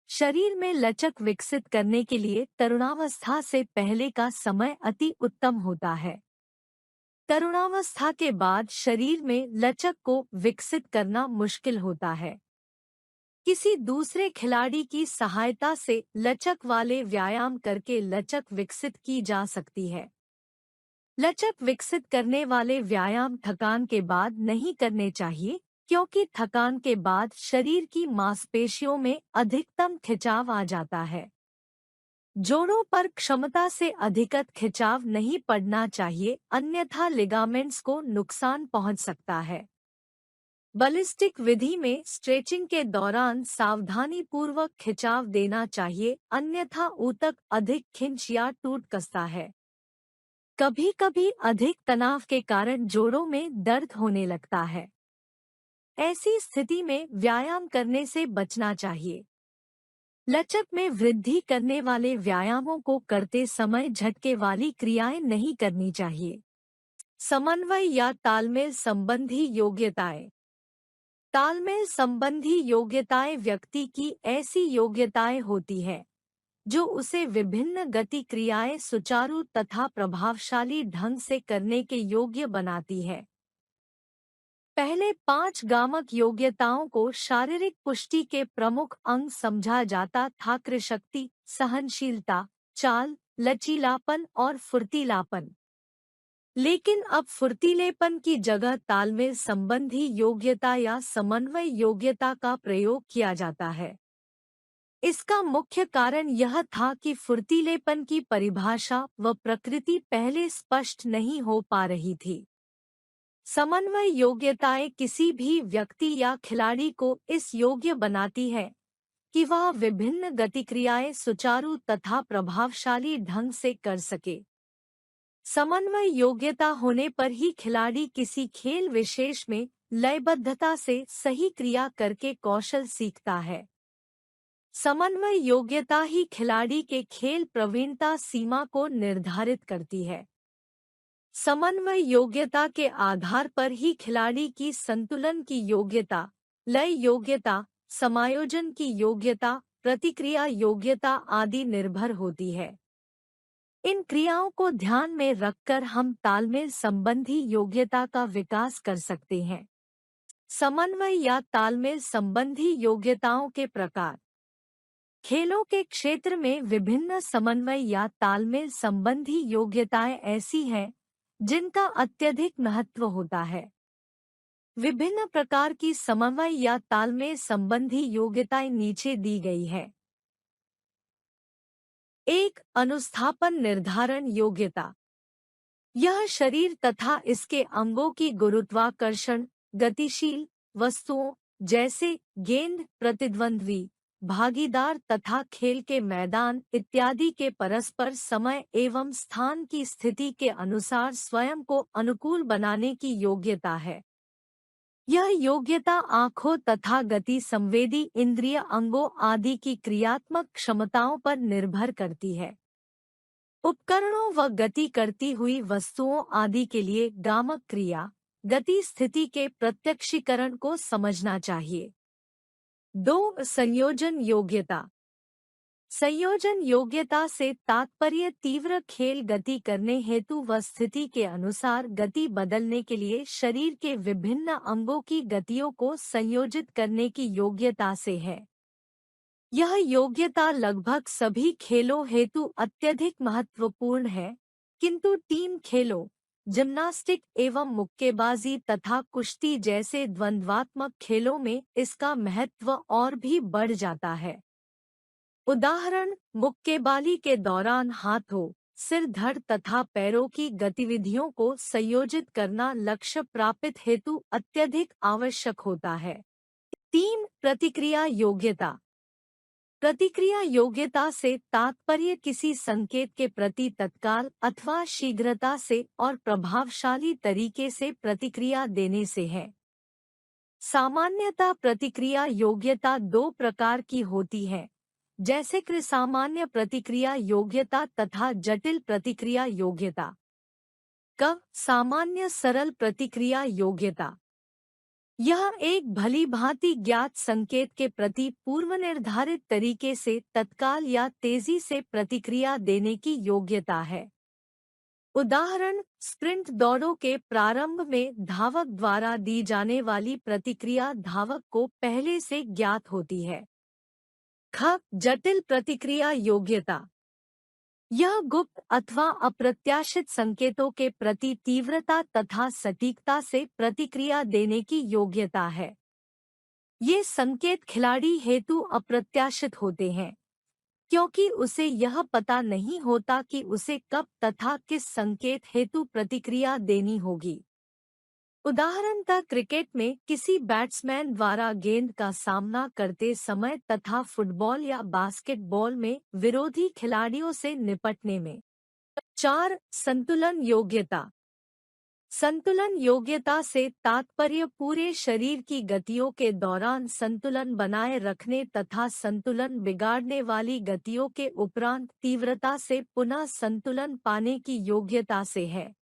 शरीर में लचक विकसित करने के लिए तरुणावस्था से पहले का समय अति उत्तम होता है। तरुणावस्था के बाद शरीर में लचक को विकसित करना मुश्किल होता है। किसी दूसरे खिलाड़ी की सहायता से लचक वाले व्यायाम करके लचक विकसित की जा सकती है। लचक विकसित करने वाले व्यायाम थकान के बाद नहीं करने चाहिए, क्योंकि थकान के बाद शरीर की मांसपेशियों में अधिकतम खिंचाव आ जाता है। जोड़ों पर क्षमता से अधिकत खिंचाव नहीं पड़ना चाहिए, अन्यथा लिगामेंट्स को नुकसान पहुंच सकता है। बलिस्टिक विधि में स्ट्रेचिंग के दौरान सावधानीपूर्वक खिंचाव देना चाहिए, अन्यथा ऊतक अधिक खिंच या टूट कसता है। कभी-कभी अधिक तनाव के कारण जोड़ों में दर्द होने लगता है। ऐसी स्थिति में व्यायाम करने से बचना चाहिए। लचक में वृद्धि करने वाले व्यायामों को करते समय झटके वाली क्रियाएं नहीं करनी चाहिए। समन्वय या तालमेल संबंधी योग्यताएं। तालमेल संबंधी योग्यताएं व्यक्ति की ऐसी योग्यताएं होती है जो उसे विभिन्न गति क्रियाएं सुचारू तथा प्रभावशाली ढंग से करने के योग्य बनाती है। पहले 5 गामक योग्यताओं को शारीरिक पुष्टि के प्रमुख अंग समझा जाता था: कृशक्ति, सहनशीलता, चाल, लचीलापन और फुर्तीलापन। लेकिन अब फुर्तीलेपन की जगह तालमेल संबंधी योग्यता या समन्वय योग्यता का प्रयोग किया जाता है। इसका मुख्य कारण यह था कि फुर्तीलेपन की परिभाषा व प्रकृति पहले स्पष्ट नहीं हो पा रही थी। समन्वय योग्यताएं किसी भी व्यक्ति या खिलाड़ी को इस योग्य बनाती है कि वह विभिन्न गतिक्रियाएं सुचारू तथा प्रभावशाली ढंग से कर सके। समन्वय योग्यता होने पर ही खिलाड़ी किसी खेल विशेष में लयबद्धता से सही क्रिया करके कौशल सीखता है। समन्वय योग्यता ही खिलाड़ी के खेल प्रवीणता सीमा को निर्धारित करती है। समन्वय योग्यता के आधार पर ही खिलाड़ी की संतुलन की योग्यता, लय योग्यता, समायोजन की योग्यता, प्रतिक्रिया योग्यता आदि निर्भर होती है। इन क्रियाओं को ध्यान में रखकर हम तालमेल संबंधी योग्यता का विकास कर सकते हैं। समन्वय या तालमेल संबंधी योग्यताओं के प्रकार। खेलों के क्षेत्र में विभिन्न समन्वय या तालमेल संबंधी योग्यताएं ऐसी हैं जिनका अत्यधिक महत्व होता है। विभिन्न प्रकार की समन्वय या तालमेल संबंधी योग्यताएं नीचे दी गई है। 1. अनुस्थापन निर्धारण योग्यता। यह शरीर तथा इसके अंगों की गुरुत्वाकर्षण, गतिशील वस्तुओं जैसे गेंद, प्रतिद्वंद्वी, भागीदार तथा खेल के मैदान इत्यादि के परस्पर समय एवं स्थान की स्थिति के अनुसार स्वयं को अनुकूल बनाने की योग्यता है। यह योग्यता आँखों तथा गति संवेदी इंद्रिय अंगों आदि की क्रियात्मक क्षमताओं पर निर्भर करती है। उपकरणों व गति करती हुई वस्तुओं आदि के लिए गामक क्रिया, गति स्थिति के प्रत्यक्षीकरण को समझना चाहिए। 2. संयोजन योग्यता। संयोजन योग्यता से तात्पर्य तीव्र खेल गति करने हेतु व स्थिति के अनुसार गति बदलने के लिए शरीर के विभिन्न अंगों की गतियों को संयोजित करने की योग्यता से है। यह योग्यता लगभग सभी खेलों हेतु अत्यधिक महत्वपूर्ण है, किंतु टीम खेलों, जिम्नास्टिक एवं मुक्केबाजी तथा कुश्ती जैसे द्वंद्वात्मक खेलों में इसका महत्व और भी बढ़ जाता है। उदाहरण, मुक्केबाजी के दौरान हाथों, सिर, धड़ तथा पैरों की गतिविधियों को संयोजित करना लक्ष्य प्राप्ति हेतु अत्यधिक आवश्यक होता है। 3. प्रतिक्रिया योग्यता। प्रतिक्रिया योग्यता से तात्पर्य किसी संकेत के प्रति तत्काल अथवा शीघ्रता से और प्रभावशाली तरीके से प्रतिक्रिया देने से है। सामान्यतः प्रतिक्रिया योग्यता 2 प्रकार की होती है, जैसे कि सामान्य प्रतिक्रिया योग्यता तथा जटिल प्रतिक्रिया योग्यता। क. सामान्य सरल प्रतिक्रिया योग्यता। यह एक भली भांति ज्ञात संकेत के प्रति पूर्वनिर्धारित तरीके से तत्काल या तेजी से प्रतिक्रिया देने की योग्यता है। उदाहरण, स्प्रिंट दौड़ों के प्रारंभ में धावक द्वारा दी जाने वाली प्रतिक्रिया धावक को पहले से ज्ञात होती है। ख. जटिल प्रतिक्रिया योग्यता। यह गुप्त अथवा अप्रत्याशित संकेतों के प्रति तीव्रता तथा सटीकता से प्रतिक्रिया देने की योग्यता है। ये संकेत खिलाड़ी हेतु अप्रत्याशित होते हैं, क्योंकि उसे यह पता नहीं होता कि उसे कब तथा किस संकेत हेतु प्रतिक्रिया देनी होगी। उदाहरणतः क्रिकेट में किसी बैट्समैन द्वारा गेंद का सामना करते समय तथा फुटबॉल या बास्केटबॉल में विरोधी खिलाड़ियों से निपटने में। 4. संतुलन योग्यता। संतुलन योग्यता से तात्पर्य पूरे शरीर की गतियों के दौरान संतुलन बनाए रखने तथा संतुलन बिगाड़ने वाली गतियों के उपरांत तीव्रता से पुनः संतुलन पाने की योग्यता से है।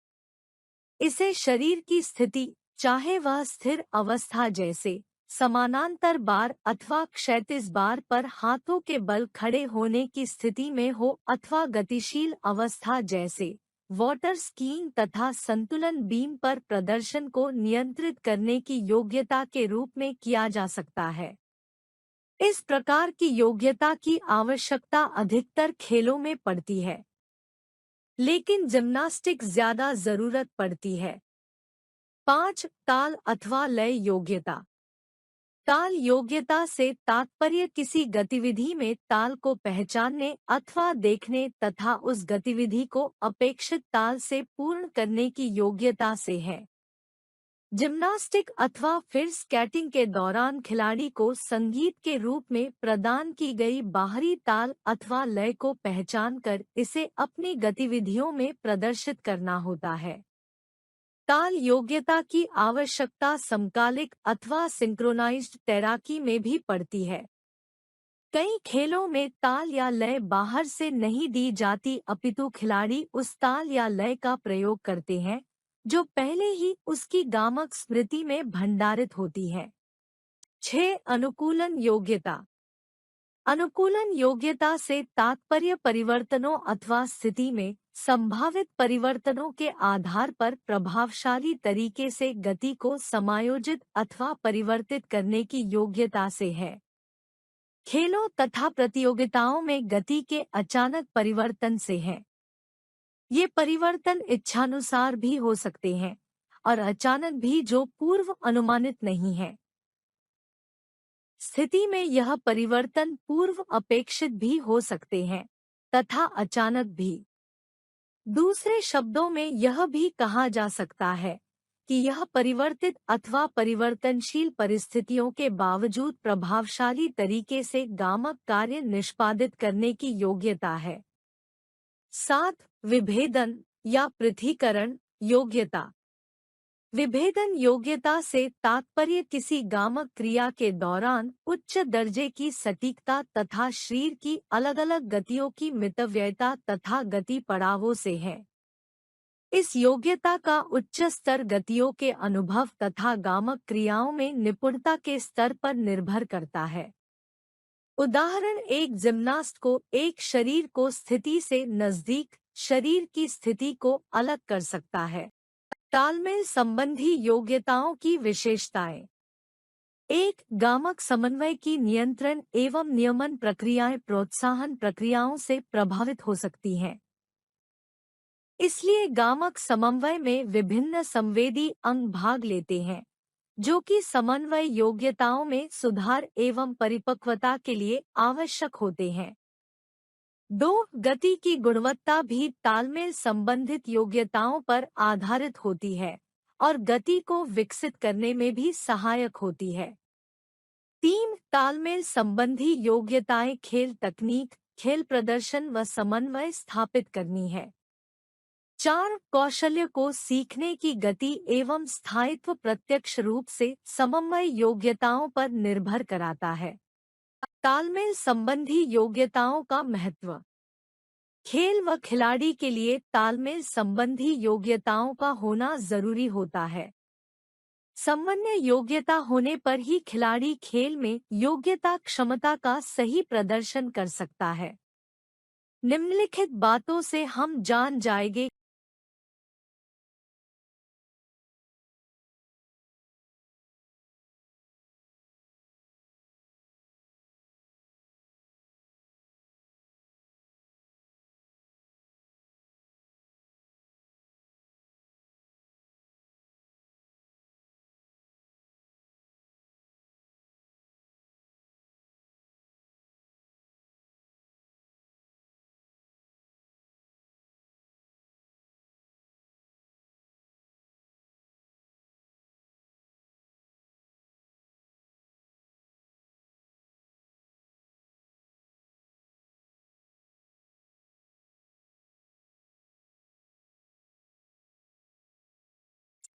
इसे शरीर की स्थिति, चाहे वह स्थिर अवस्था जैसे समानांतर बार अथवा क्षैतिज बार पर हाथों के बल खड़े होने की स्थिति में हो अथवा गतिशील अवस्था जैसे वाटर स्कीइंग तथा संतुलन बीम पर प्रदर्शन को नियंत्रित करने की योग्यता के रूप में किया जा सकता है। इस प्रकार की योग्यता की आवश्यकता अधिकतर खेलों में पड़ती है, लेकिन जिम्नास्टिक ज्यादा जरूरत पड़ती है। 5. ताल अथवा लय योग्यता। ताल योग्यता से तात्पर्य किसी गतिविधि में ताल को पहचानने अथवा देखने तथा उस गतिविधि को अपेक्षित ताल से पूर्ण करने की योग्यता से है। जिम्नास्टिक अथवा फिर स्केटिंग के दौरान खिलाड़ी को संगीत के रूप में प्रदान की गई बाहरी ताल अथवा लय को पहचानकर इसे अपनी गतिविधियों में प्रदर्शित करना होता है। ताल योग्यता की आवश्यकता समकालिक अथवा सिंक्रोनाइज्ड तैराकी में भी पड़ती है। कई खेलों में ताल या लय बाहर से नहीं दी जाती, अपितु खिलाड़ी उस ताल या लय का प्रयोग करते हैं जो पहले ही उसकी गामक स्मृति में भंडारित होती है। 6. अनुकूलन योग्यता। अनुकूलन योग्यता से तात्पर्य परिवर्तनों अथवा स्थिति में संभावित परिवर्तनों के आधार पर प्रभावशाली तरीके से गति को समायोजित अथवा परिवर्तित करने की योग्यता से है। खेलों तथा प्रतियोगिताओं में गति के अचानक परिवर्तन से है। ये परिवर्तन इच्छानुसार भी हो सकते हैं और अचानक भी, जो पूर्व अनुमानित नहीं है। स्थिति में यह परिवर्तन पूर्व अपेक्षित भी हो सकते हैं तथा अचानक भी। दूसरे शब्दों में यह भी कहा जा सकता है कि यह परिवर्तित अथवा परिवर्तनशील परिस्थितियों के बावजूद प्रभावशाली तरीके से गामक कार्य निष्पादित करने की योग्यता है। 7. विभेदन या पृथक्करण योग्यता। विभेदन योग्यता से तात्पर्य किसी गामक क्रिया के दौरान उच्च दर्जे की सटीकता तथा शरीर की अलग-अलग गतियों की मितव्ययता तथा गति पड़ावों से है। इस योग्यता का उच्च स्तर गतियों के अनुभव तथा गामक क्रियाओं में निपुणता के स्तर पर निर्भर करता है। उदाहरण, एक जिम्नास्ट को एक शरीर को स्थिति से नजदीक शरीर की स्थिति को अलग कर सकता है। तालमेल संबंधी योग्यताओं की विशेषताएं। एक, गामक समन्वय की नियंत्रण एवं नियमन प्रक्रियाएं प्रोत्साहन प्रक्रियाओं से प्रभावित हो सकती हैं। इसलिए गामक समन्वय में विभिन्न संवेदी अंग भाग लेते हैं, जो कि समन्वय योग्यताओं में सुधार एवं परिपक्वता के लिए आवश्यक होते हैं। दो, गति की गुणवत्ता भी तालमेल संबंधित योग्यताओं पर आधारित होती है और गति को विकसित करने में भी सहायक होती है। तीन, तालमेल संबंधी योग्यताएं खेल तकनीक, खेल प्रदर्शन व समन्वय स्थापित करनी है। चार, कौशल्य को सीखने की गति एवं स्थायित्व प्रत्यक्ष रूप से समन्वय योग्यताओं पर निर्भर कराता है। तालमेल संबंधी योग्यताओं का महत्व। खेल व खिलाड़ी के लिए तालमेल संबंधी योग्यताओं का होना जरूरी होता है। समन्वय योग्यता होने पर ही खिलाड़ी खेल में योग्यता क्षमता का सही प्रदर्शन कर सकता है। निम्नलिखित बातों से हम जान जाएंगे।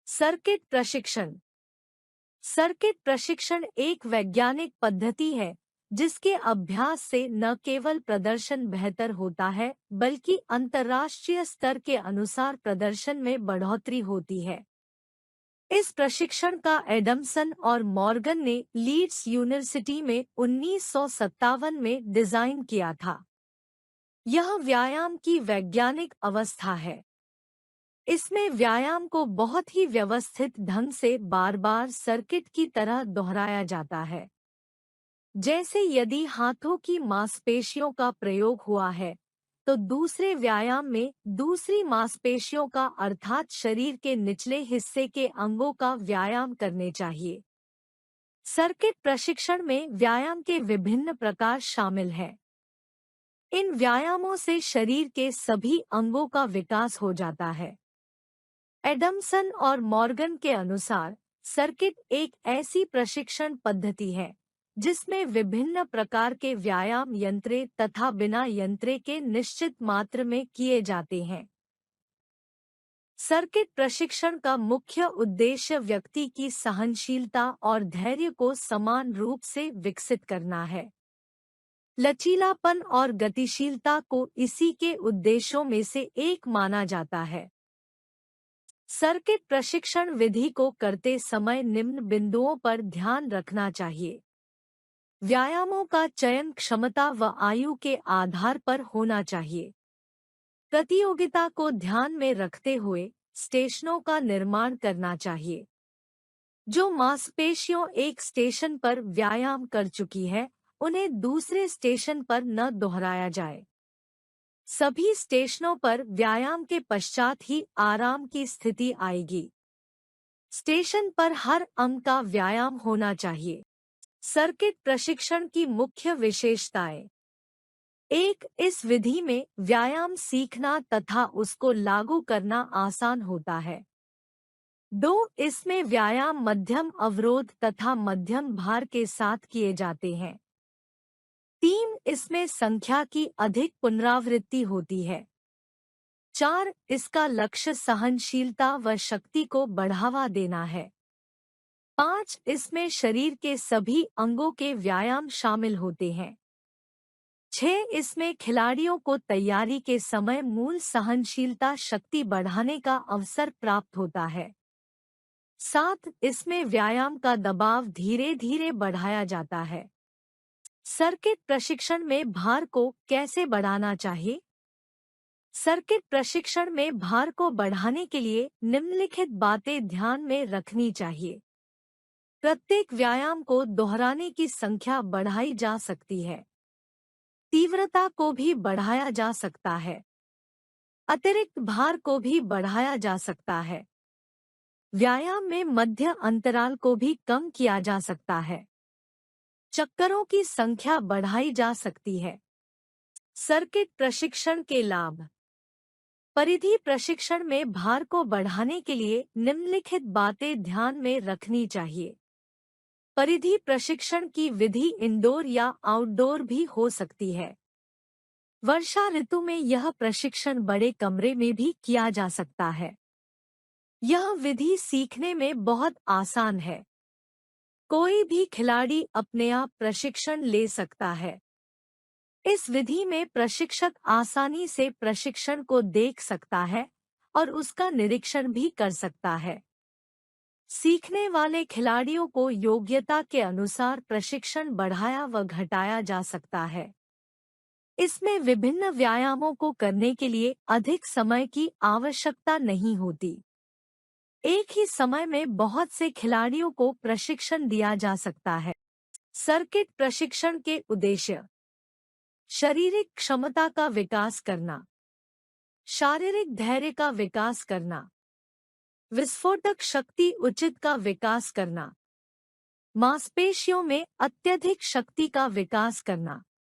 सर्किट प्रशिक्षण। सर्किट प्रशिक्षण एक वैज्ञानिक पद्धति है जिसके अभ्यास से न केवल प्रदर्शन बेहतर होता है बल्कि अंतर्राष्ट्रीय स्तर के अनुसार प्रदर्शन में बढ़ोतरी होती है। इस प्रशिक्षण का एडमसन और मॉर्गन ने लीड्स यूनिवर्सिटी में 1957 में डिजाइन किया था। यह व्यायाम की वैज्ञानिक अवस्था है। इसमें व्यायाम को बहुत ही व्यवस्थित ढंग से बार बार सर्किट की तरह दोहराया जाता है। जैसे यदि हाथों की मांसपेशियों का प्रयोग हुआ है तो दूसरे व्यायाम में दूसरी मांसपेशियों का अर्थात शरीर के निचले हिस्से के अंगों का व्यायाम करने चाहिए। सर्किट प्रशिक्षण में व्यायाम के विभिन्न प्रकार शामिल हैं। इन व्यायामों से शरीर के सभी अंगों का विकास हो जाता है। एडमसन और मॉर्गन के अनुसार सर्किट एक ऐसी प्रशिक्षण पद्धति है जिसमें विभिन्न प्रकार के व्यायाम यंत्रे तथा बिना यंत्रे के निश्चित मात्रा में किए जाते हैं। सर्किट प्रशिक्षण का मुख्य उद्देश्य व्यक्ति की सहनशीलता और धैर्य को समान रूप से विकसित करना है। लचीलापन और गतिशीलता को इसी के उद्देश्यों में से एक माना जाता है। सर्किट प्रशिक्षण विधि को करते समय निम्न बिंदुओं पर ध्यान रखना चाहिए। व्यायामों का चयन क्षमता व आयु के आधार पर होना चाहिए। प्रतियोगिता को ध्यान में रखते हुए स्टेशनों का निर्माण करना चाहिए। जो मांसपेशियों एक स्टेशन पर व्यायाम कर चुकी है उन्हें दूसरे स्टेशन पर न दोहराया जाए। सभी स्टेशनों पर व्यायाम के पश्चात ही आराम की स्थिति आएगी। स्टेशन पर हर अंग का व्यायाम होना चाहिए। सर्किट प्रशिक्षण की मुख्य विशेषताएं। एक, इस विधि में व्यायाम सीखना तथा उसको लागू करना आसान होता है। दो, इसमें व्यायाम मध्यम अवरोध तथा मध्यम भार के साथ किए जाते हैं। तीन, इसमें संख्या की अधिक पुनरावृत्ति होती है। चार, इसका लक्ष्य सहनशीलता व शक्ति को बढ़ावा देना है। पाँच, इसमें शरीर के सभी अंगों के व्यायाम शामिल होते हैं। 6, इसमें खिलाड़ियों को तैयारी के समय मूल सहनशीलता शक्ति बढ़ाने का अवसर प्राप्त होता है। 7, इसमें व्यायाम का दबाव धीरे धीरे बढ़ाया जाता है। सर्किट प्रशिक्षण में भार को कैसे बढ़ाना चाहिए? सर्किट प्रशिक्षण में भार को बढ़ाने के लिए निम्नलिखित बातें ध्यान में रखनी चाहिए। प्रत्येक व्यायाम को दोहराने की संख्या बढ़ाई जा सकती है। तीव्रता को भी बढ़ाया जा सकता है। अतिरिक्त भार को भी बढ़ाया जा सकता है। व्यायाम में मध्य अंतराल को भी कम किया जा सकता है। चक्करों की संख्या बढ़ाई जा सकती है। सर्किट प्रशिक्षण के लाभ। परिधि प्रशिक्षण में भार को बढ़ाने के लिए निम्नलिखित बातें ध्यान में रखनी चाहिए। परिधि प्रशिक्षण की विधि इंडोर या आउटडोर भी हो सकती है। वर्षा ऋतु में यह प्रशिक्षण बड़े कमरे में भी किया जा सकता है। यह विधि सीखने में बहुत आसान है। कोई भी खिलाड़ी अपने आप प्रशिक्षण ले सकता है। इस विधि में प्रशिक्षक आसानी से प्रशिक्षण को देख सकता है और उसका निरीक्षण भी कर सकता है। सीखने वाले खिलाड़ियों को योग्यता के अनुसार प्रशिक्षण बढ़ाया व घटाया जा सकता है। इसमें विभिन्न व्यायामों को करने के लिए अधिक समय की आवश्यकता नहीं होती। एक ही समय में बहुत से खिलाड़ियों को प्रशिक्षण दिया जा सकता है। सर्किट प्रशिक्षण के उद्देश्य। शारीरिक क्षमता का विकास करना, शारीरिक धैर्य का विकास करना, विस्फोटक शक्ति उचित का विकास करना, मांसपेशियों में अत्यधिक शक्ति का विकास करना।